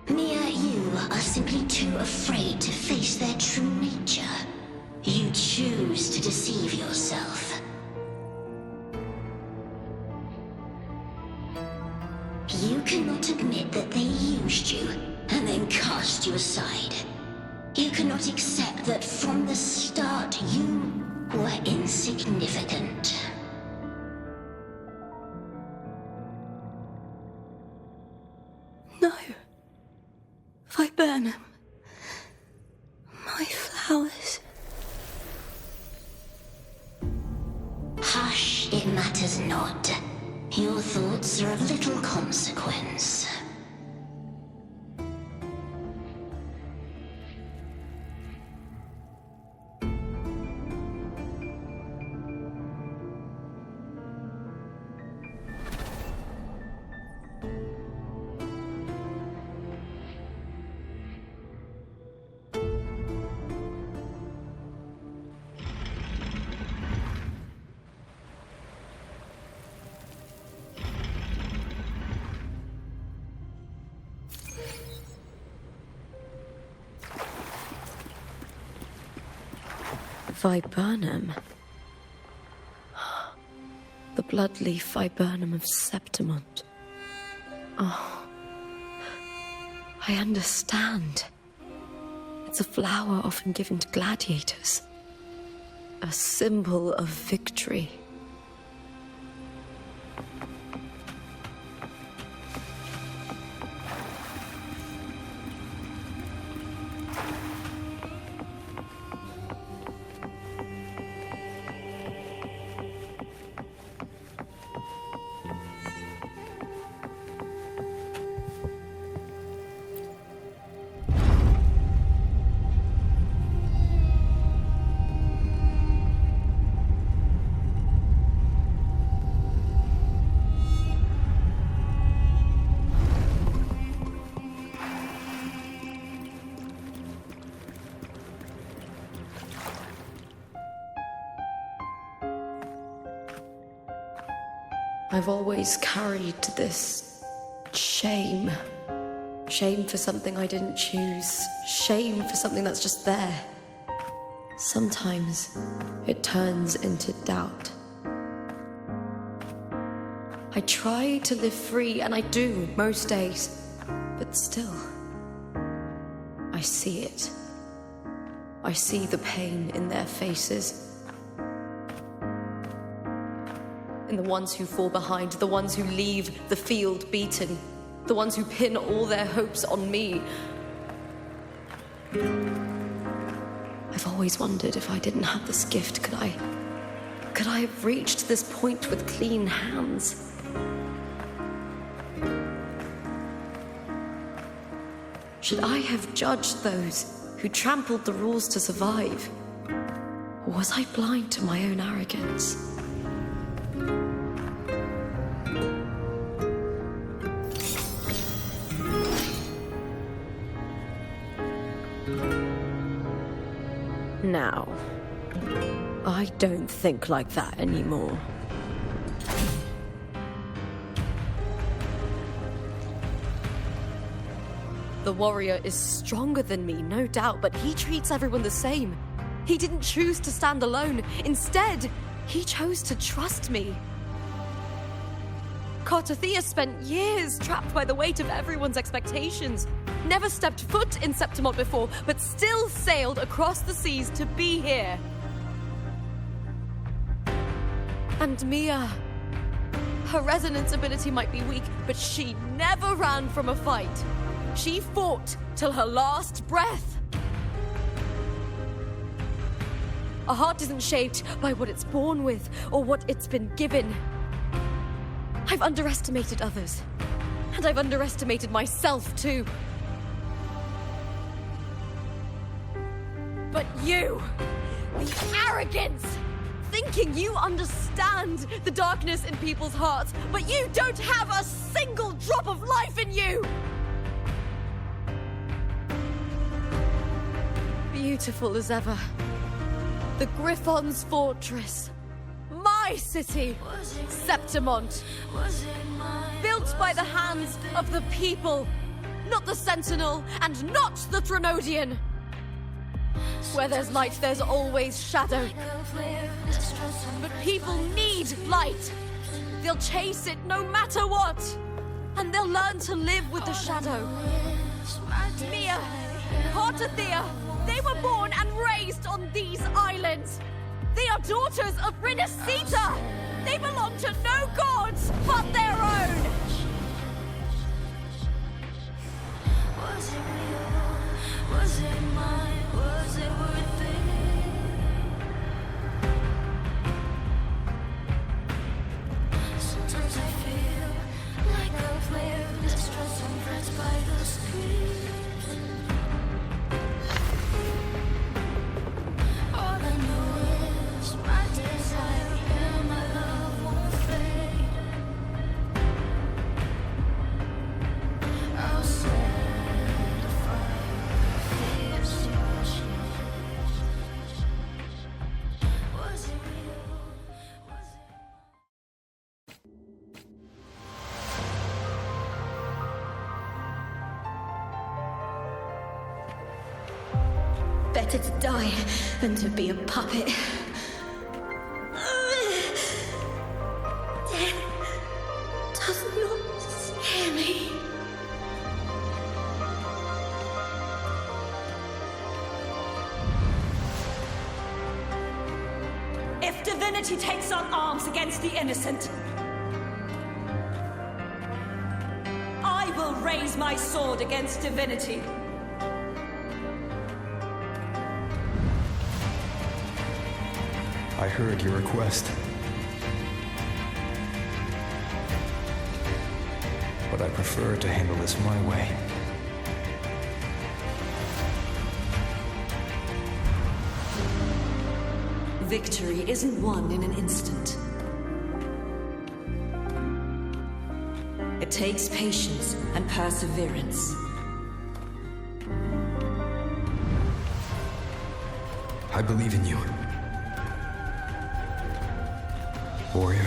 Mia, you are simply too afraid to face their true nature. You choose to deceive yourself. You cannot admit that they used you and then cast you aside. You cannot accept that from the start you were insignificant. No. Viburnum. My flowers. Hush, it matters not. Your thoughts are of little consequence. Viburnum. The bloodleaf viburnum of Septimont. Oh, I understand. It's a flower often given to gladiators. A symbol of victory. I've always carried this shame. Shame for something I didn't choose. Shame for something that's just there. Sometimes it turns into doubt. I try to live free, and I do most days. But still, I see it. I see the pain in their faces. In the ones who fall behind, the ones who leave the field beaten, the ones who pin all their hopes on me. I've always wondered if I didn't have this gift, could I have reached this point with clean hands? Should I have judged those who trampled the rules to survive? Or was I blind to my own arrogance? Now, I don't think like that anymore. The warrior is stronger than me, no doubt, but he treats everyone the same. He didn't choose to stand alone. Instead, he chose to trust me. Cartethyia spent years trapped by the weight of everyone's expectations. Never stepped foot in Septimont before, but still sailed across the seas to be here. And Mia, her resonance ability might be weak, but she never ran from a fight. She fought till her last breath. A heart isn't shaped by what it's born with or what it's been given. I've underestimated others, and I've underestimated myself too. But you, the arrogance, thinking you understand the darkness in people's hearts, but you don't have a single drop of life in you! Beautiful as ever. The Griffon's fortress. My city, Septimont. Built by the hands of the people. Not the Sentinel, and not the Threnodian. Where there's light, there's always shadow. But people need light. They'll chase it no matter what. And they'll learn to live with the shadow. Mia, Cartethyia, they were born and raised on these islands. They are daughters of Rinascita. They belong to no gods but their own. Was it real? Was it mine? Was it worth it? Sometimes I feel like a flare, distrust and threats by the screen. Better to die than to be a puppet. Death does not scare me. If divinity takes up arms against the innocent, I will raise my sword against divinity. I heard your request. But I prefer to handle this my way. Victory isn't won in an instant. It takes patience and perseverance. I believe in you. Warrior.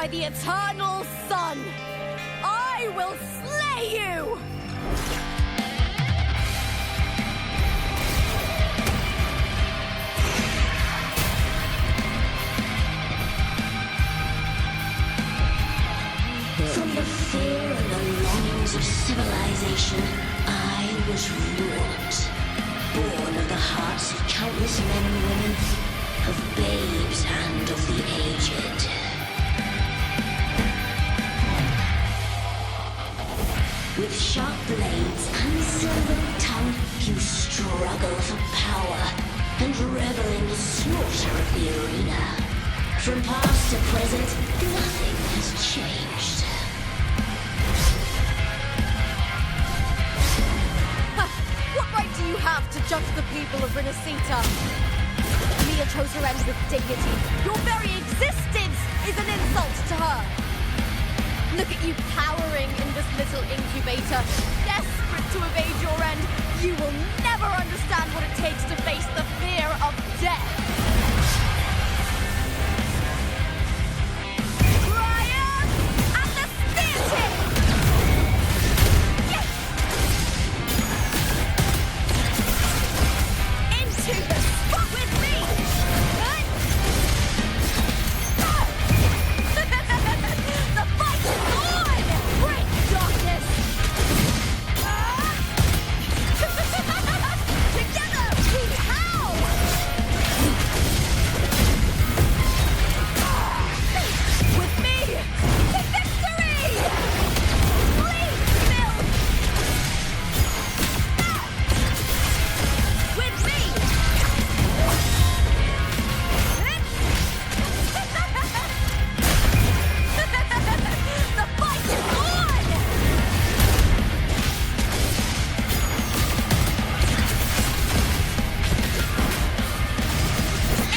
by the eternal sun! I will slay you! From the fear and the longings of civilization, I was wrought. Born of the hearts of countless men and women, of babes and of the aged. With sharp blades and silver tongue, you struggle for power and revel in the slaughter of the arena. From past to present, nothing has changed. What right do you have to judge the people of Renacita? Mia chose her end with dignity. Your very existence is an insult to her. Look at you cowering in this little incubator, desperate to evade your end. You will never understand what it takes to face the fear of death. Brian and the Theatre! Yes! Into the spot with me! The fight is on! Break darkness! Together we howl! With me to victory! Please, Bill! With me! The fight is on!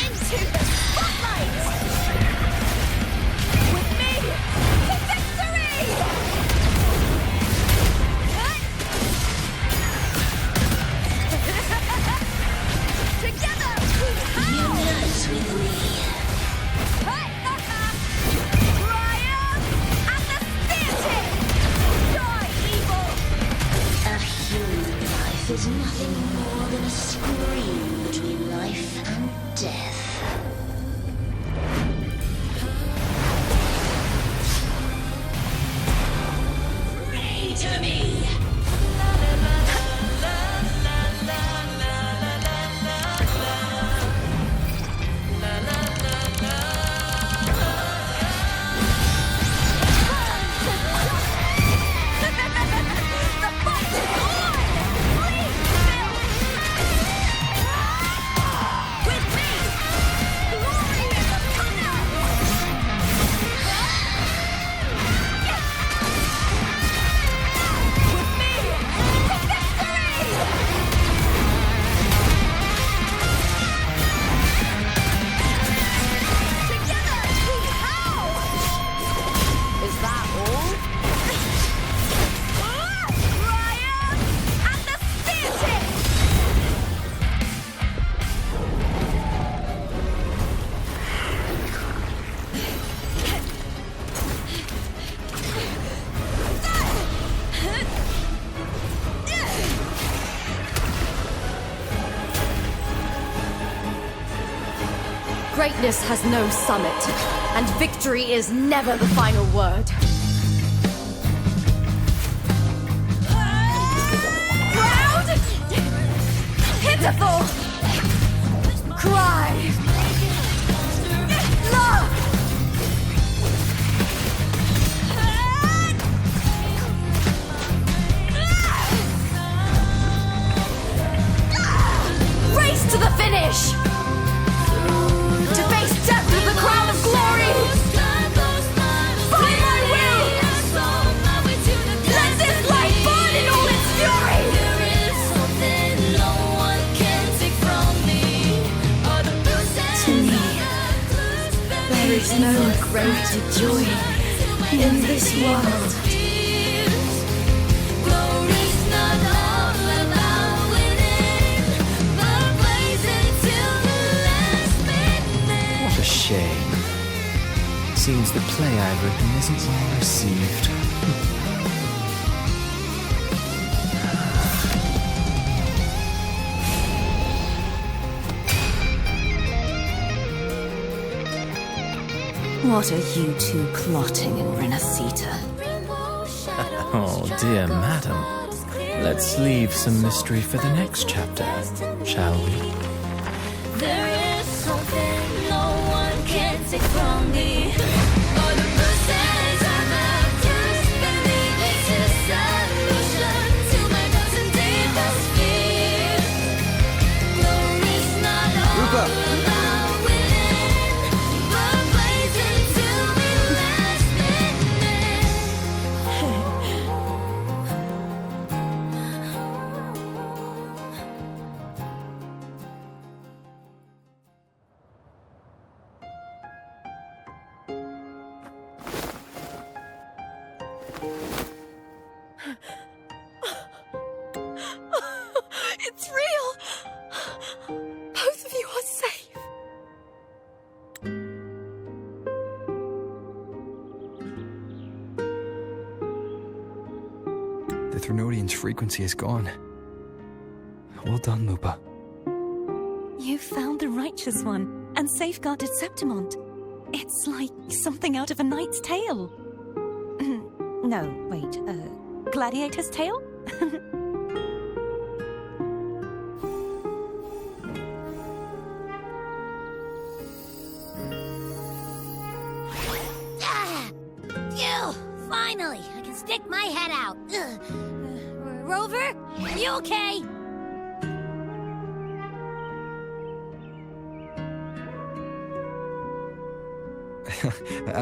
Into the spotlight! With me to victory! Together we howl! Unite with me. Triumph and the Theatre! Die, evil! A human life is nothing more than a scream between life and death. Pray to me! The fight is on! Please, Bill! With me! Glory in the thunder! With me to victory! Together we howl! Is that all? Ryan and the Theatre! Greatness has no summit, and victory is never the final word. Proud! Pitiful! Cry! Love! Race to the finish! To face death with the crown of glory! By my will! Let this light burn in all its fury! To me, there is no greater joy in this world. What a shame. Seems the play I've written isn't well received. What are you two plotting in Renacita? Oh, dear madam. Let's leave some mystery for the next chapter, shall we? There is something no one can take from me. All the bruises I've left, just believe it's a solution to my doubts and deepest fears. Glory's not all about winning, but blazing to be last minute. It's real! Both of you are safe. The Threnodian's frequency is gone. Well done, Lupa. You found the righteous one and safeguarded Septimont. It's like something out of a knight's tale. No, wait, gladiator's tale? Phew! Finally, I can stick my head out. Rover, you okay?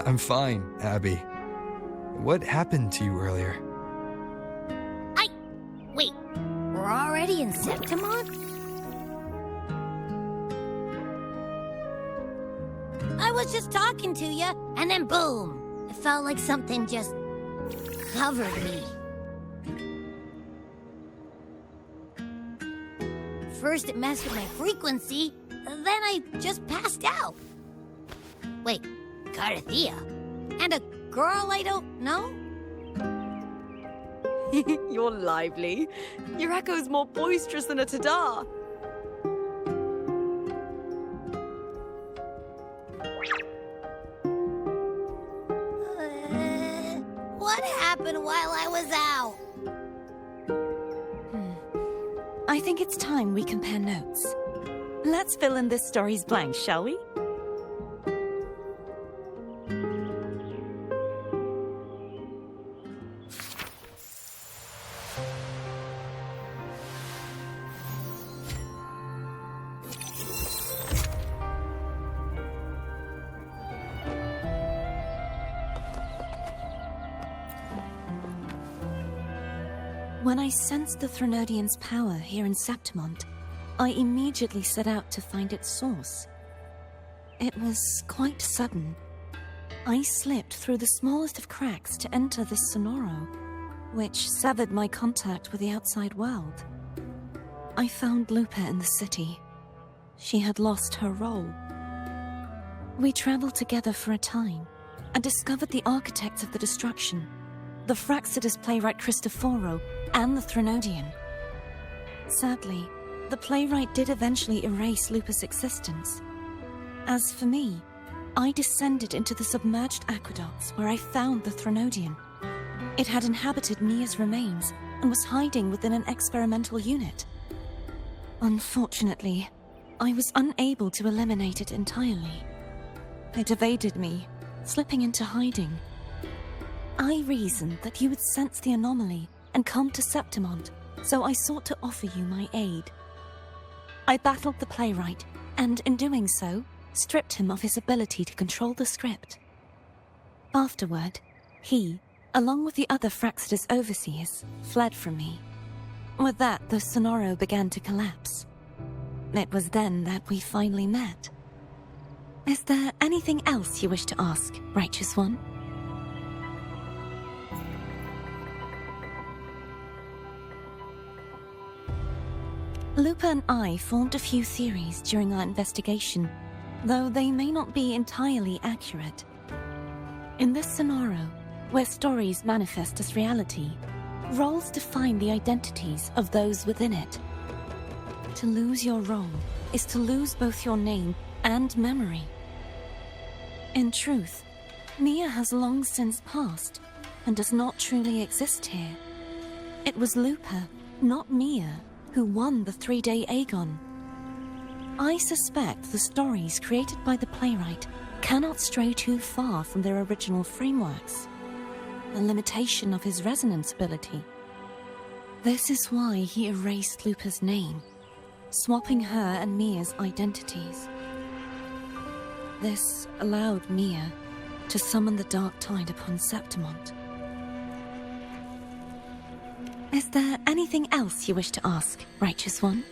I'm fine, Abby. What happened to you earlier? Wait, we're already in Septimont? I was just talking to you, and then boom! It felt like something just covered me. First it messed with my frequency, then I just passed out. Wait, Cartethyia? And a girl I don't know? You're lively. Your echo's more boisterous than a tada. What happened while I was out? I think it's time we compare notes. Let's fill in this story's blanks, shall we? When I sensed the Threnodian's power here in Septimont, I immediately set out to find its source. It was quite sudden. I slipped through the smallest of cracks to enter the Sonoro, which severed my contact with the outside world. I found Lupa in the city. She had lost her role. We traveled together for a time and discovered the architects of the destruction, the Fraxidus playwright Cristoforo, and the Threnodian. Sadly, the playwright did eventually erase Lupa's existence. As for me, I descended into the submerged aqueducts where I found the Threnodian. It had inhabited Mia's remains and was hiding within an experimental unit. Unfortunately, I was unable to eliminate it entirely. It evaded me, slipping into hiding. I reasoned that you would sense the anomaly and come to Septimont, so I sought to offer you my aid. I battled the playwright, and in doing so, stripped him of his ability to control the script. Afterward, he, along with the other Fraxidus overseers, fled from me. With that, the Sonoro began to collapse. It was then that we finally met. Is there anything else you wish to ask, Righteous One? Lupa and I formed a few theories during our investigation, though they may not be entirely accurate. In this Sonoro, where stories manifest as reality, roles define the identities of those within it. To lose your role is to lose both your name and memory. In truth, Mia has long since passed and does not truly exist here. It was Lupa, not Mia, who won the 3-day Aegon. I suspect the stories created by the playwright cannot stray too far from their original frameworks, a limitation of his resonance ability. This is why he erased Lupa's name, swapping her and Mia's identities. This allowed Mia to summon the dark tide upon Septimont. Is there anything else you wish to ask, Righteous One?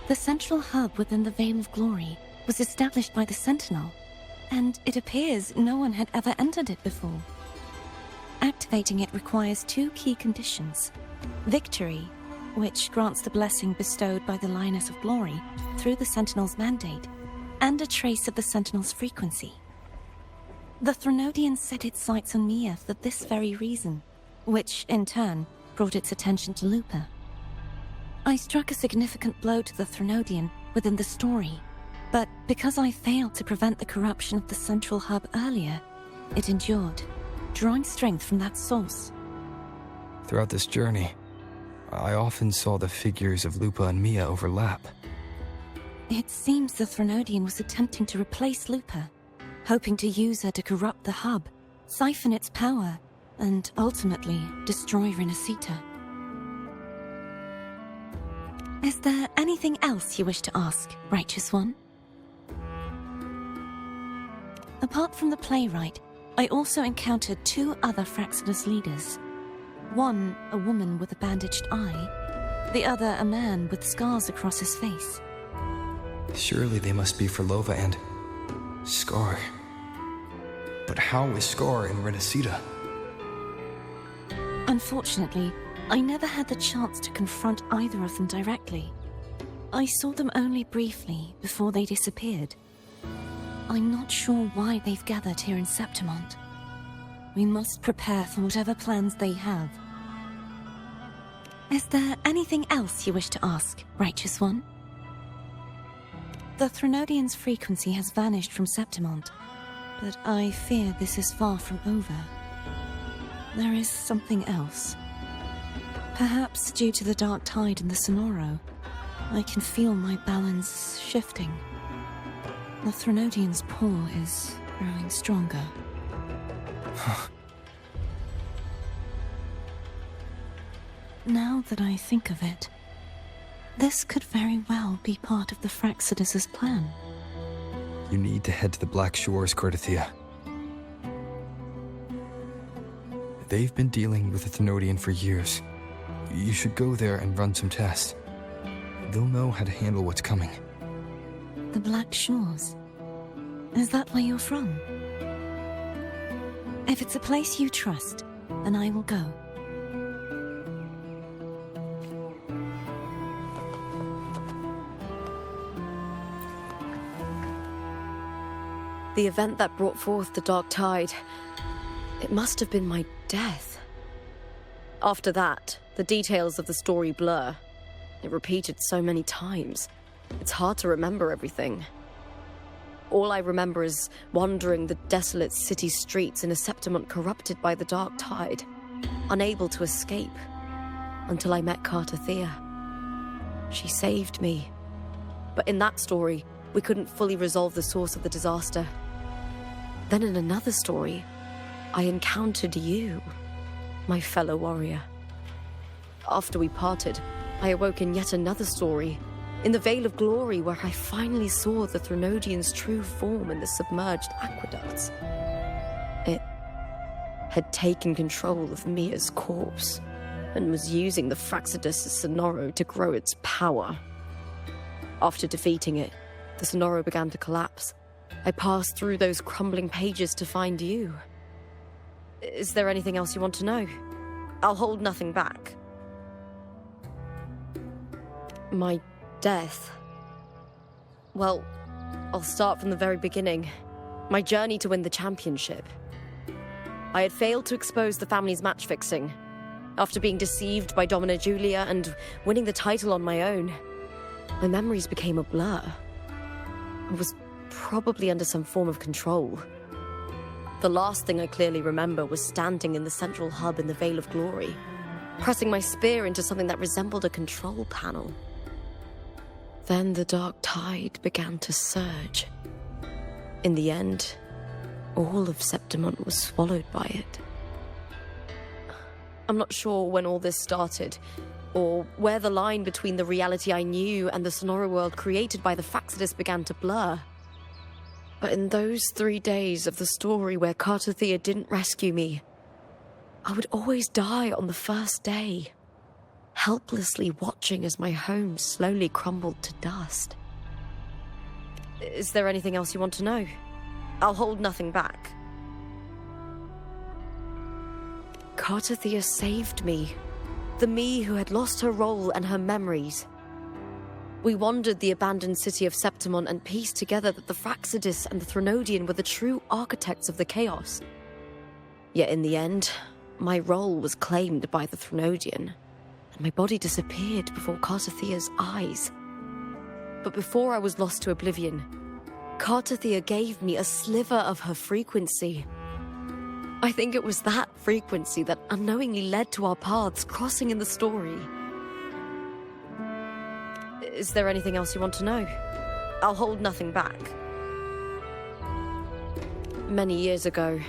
The central hub within the Veil of Glory was established by the Sentinel, and it appears no one had ever entered it before. Activating it requires 2 key conditions: victory, which grants the blessing bestowed by the Lioness of Glory through the Sentinel's mandate, and a trace of the Sentinel's frequency. The Threnodian set its sights on Mia for this very reason, which, in turn, brought its attention to Lupa. I struck a significant blow to the Threnodian within the story, but because I failed to prevent the corruption of the central hub earlier, it endured, drawing strength from that source. Throughout this journey, I often saw the figures of Lupa and Mia overlap. It seems the Threnodian was attempting to replace Lupa, hoping to use her to corrupt the hub, siphon its power, and ultimately destroy Renacita. Is there anything else you wish to ask, Righteous One? Apart from the playwright, I also encountered 2 other Fraxidus leaders. One, a woman with a bandaged eye, the other a man with scars across his face. Surely they must be Fleurdelys and Scar. But how is Scar in Renacita? Unfortunately, I never had the chance to confront either of them directly. I saw them only briefly before they disappeared. I'm not sure why they've gathered here in Septimont. We must prepare for whatever plans they have. Is there anything else you wish to ask, Righteous One? The Threnodian's frequency has vanished from Septimont, but I fear this is far from over. There is something else. Perhaps due to the dark tide in the Sonoro, I can feel my balance shifting. The Threnodian's pull is growing stronger. Now that I think of it, this could very well be part of the Fraxidus' plan. You need to head to the Black Shores, Cartethyia. They've been dealing with the Threnodian for years. You should go there and run some tests. They'll know how to handle what's coming. The Black Shores? Is that where you're from? If it's a place you trust, then I will go. The event that brought forth the dark tide, it must have been my death. After that, the details of the story blur. It repeated so many times. It's hard to remember everything. All I remember is wandering the desolate city streets in a Septimont corrupted by the dark tide, unable to escape, until I met Cartethyia. She saved me. But in that story, we couldn't fully resolve the source of the disaster. Then in another story, I encountered you, my fellow warrior. After we parted, I awoke in yet another story, in the Veil of Glory, where I finally saw the Threnodian's true form in the submerged aqueducts. It had taken control of Mia's corpse, and was using the Fraxidus' Sonoro to grow its power. After defeating it, the Sonoro began to collapse. I passed through those crumbling pages to find you. Is there anything else you want to know? I'll hold nothing back. My death. Well, I'll start from the very beginning. My journey to win the championship. I had failed to expose the family's match-fixing. After being deceived by Domina Julia and winning the title on my own, my memories became a blur. I was probably under some form of control. The last thing I clearly remember was standing in the central hub in the Veil of Glory, pressing my spear into something that resembled a control panel. Then the dark tide began to surge. In the end, all of Septimont was swallowed by it. I'm not sure when all this started, or where the line between the reality I knew and the Sonoro world created by the Faxidus began to blur. But in those 3 days of the story where Cartethyia didn't rescue me, I would always die on the first day, helplessly watching as my home slowly crumbled to dust. Is there anything else you want to know? I'll hold nothing back. Cartethyia saved me. The me who had lost her role and her memories. We wandered the abandoned city of Septimont and pieced together that the Faxidus and the Threnodian were the true architects of the chaos. Yet in the end, my role was claimed by the Threnodian, and my body disappeared before Cartethia's eyes. But before I was lost to oblivion, Cartethyia gave me a sliver of her frequency. I think it was that frequency that unknowingly led to our paths crossing in the story. Is there anything else you want to know? I'll hold nothing back. Many years ago,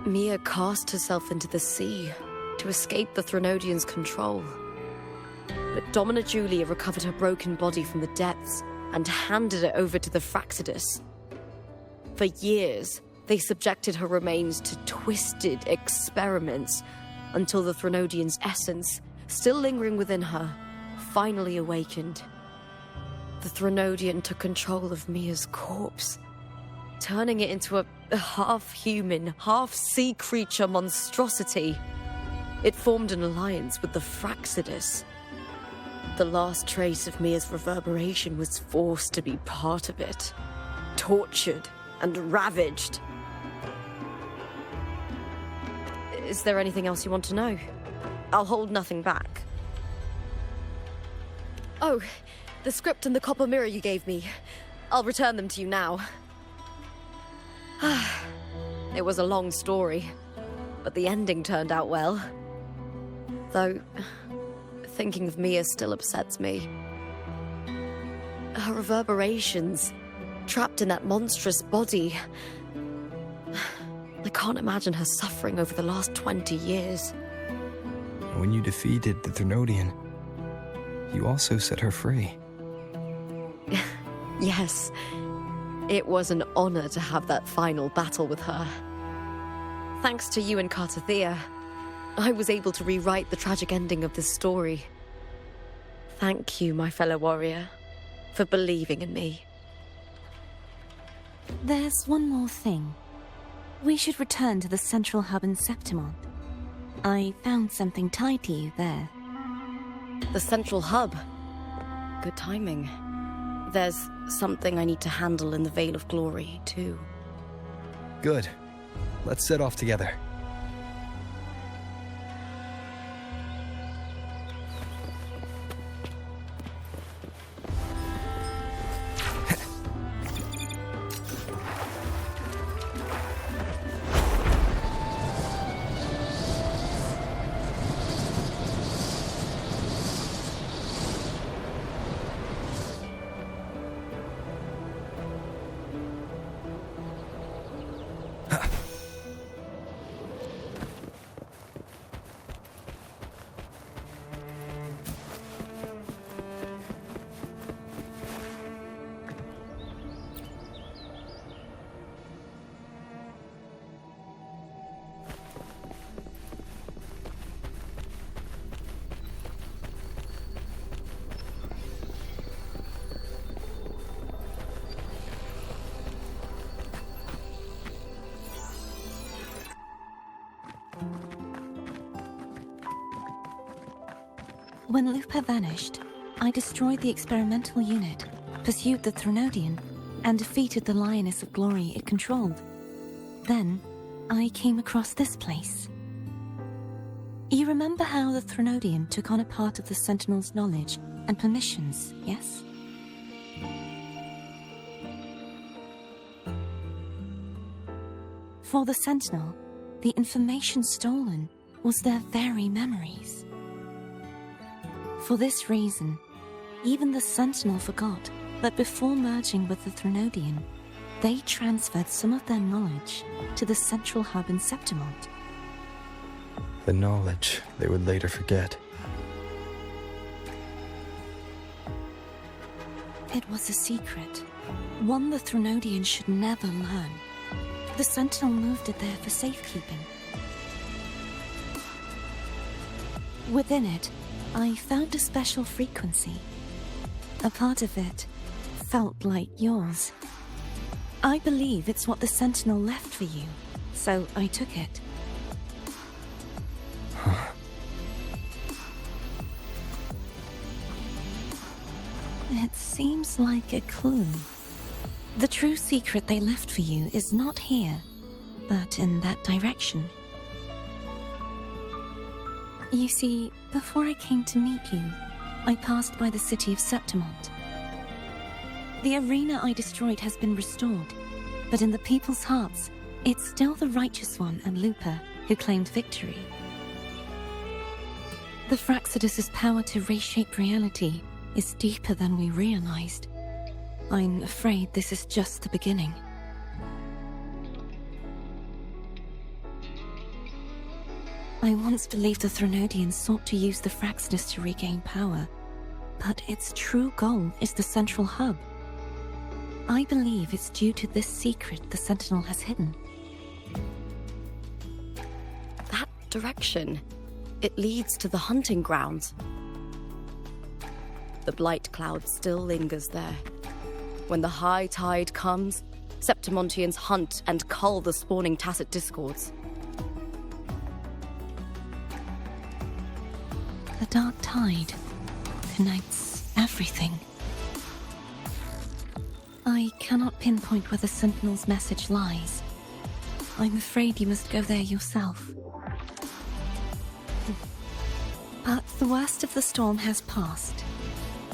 Mia cast herself into the sea to escape the Threnodian's control. But Domina Julia recovered her broken body from the depths and handed it over to the Faxidus. For years, they subjected her remains to twisted experiments until the Threnodian's essence, still lingering within her, finally awakened. The Threnodian took control of Mia's corpse, turning it into a half-human, half-sea creature monstrosity. It formed an alliance with the Faxidus. The last trace of Mia's reverberation was forced to be part of it, tortured and ravaged. Is there anything else you want to know? I'll hold nothing back. Oh, the script and the copper mirror you gave me. I'll return them to you now. It was a long story, but the ending turned out well. Though, thinking of Mia still upsets me. Her reverberations, trapped in that monstrous body. I can't imagine her suffering over the last 20 years. When you defeated the Threnodian, you also set her free. Yes. It was an honor to have that final battle with her. Thanks to you and Cartethyia, I was able to rewrite the tragic ending of this story. Thank you, my fellow warrior, for believing in me. There's one more thing. We should return to the central hub in Septimont. I found something tied to you there. The central hub? Good timing. There's something I need to handle in the Veil of Glory, too. Good. Let's set off together. When Lupa vanished, I destroyed the experimental unit, pursued the Threnodian, and defeated the Lioness of Glory it controlled. Then, I came across this place. You remember how the Threnodian took on a part of the Sentinel's knowledge and permissions, yes? For the Sentinel, the information stolen was their very memories. For this reason, even the Sentinel forgot that before merging with the Threnodian, they transferred some of their knowledge to the central hub in Septimont. The knowledge they would later forget. It was a secret, one the Threnodian should never learn. The Sentinel moved it there for safekeeping. Within it, I found a special frequency. A part of it felt like yours. I believe it's what the Sentinel left for you, so I took it. It seems like a clue. The true secret they left for you is not here, but in that direction. You see, before I came to meet you, I passed by the city of Septimont. The arena I destroyed has been restored, but in the people's hearts, it's still the Righteous One and Lupa who claimed victory. The Fraxidus' power to reshape reality is deeper than we realized. I'm afraid this is just the beginning. I once believed the Threnodians sought to use the Fraxidus to regain power, but its true goal is the central hub. I believe it's due to this secret the Sentinel has hidden. That direction, it leads to the hunting grounds. The blight cloud still lingers there. When the high tide comes, Septimontians hunt and cull the spawning Tacet discords. The dark tide connects everything. I cannot pinpoint where the Sentinel's message lies. I'm afraid you must go there yourself. But the worst of the storm has passed.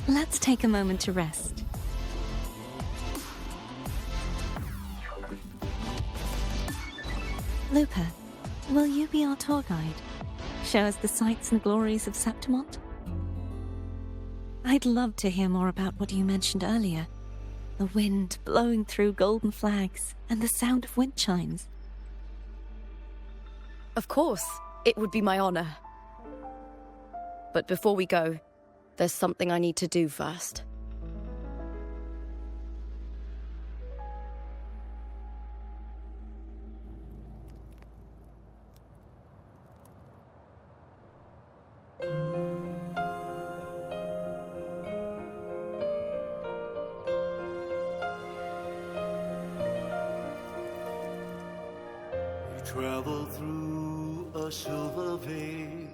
Let's take a moment to rest. Lupa, will you be our tour guide? Show us the sights and glories of Septimont? I'd love to hear more about what you mentioned earlier. The wind blowing through golden flags and the sound of wind chimes. Of course, it would be my honor. But before we go, there's something I need to do first. Travel through a silver veil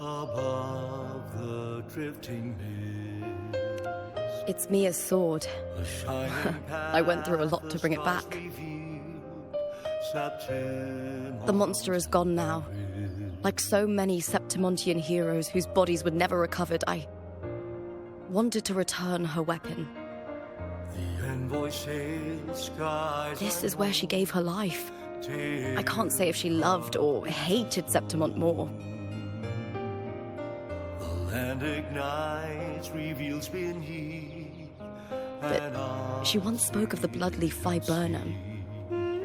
above the drifting mist. It's Mia's sword. I went through a lot to bring it back. The monster is gone now. Like so many Septimontian heroes whose bodies were never recovered, I wanted to return her weapon. This is where she gave her life. I can't say if she loved or hated Septimont more. The land ignites, reveals beneath. But she once spoke of the bloodleaf viburnum.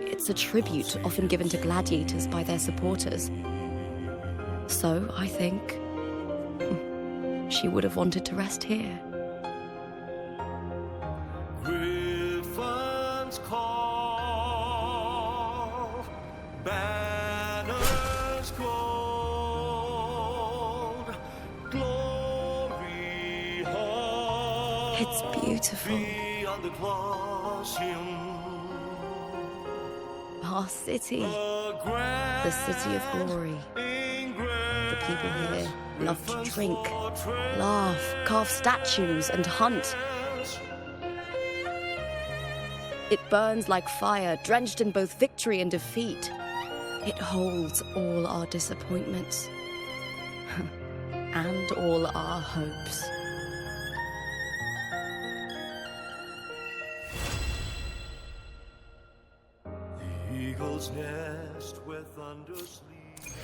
It's a tribute often given to gladiators by their supporters. So, I think, she would have wanted to rest here. Griffins call, banners gold, glory high. It's beautiful. Beyond the Colosseum. Our city. The city of glory. The people here love to drink, laugh, carve statues, and hunt. It burns like fire, drenched in both victory and defeat. It holds all our disappointments. And all our hopes. The eagle's nest where thunder sleeps.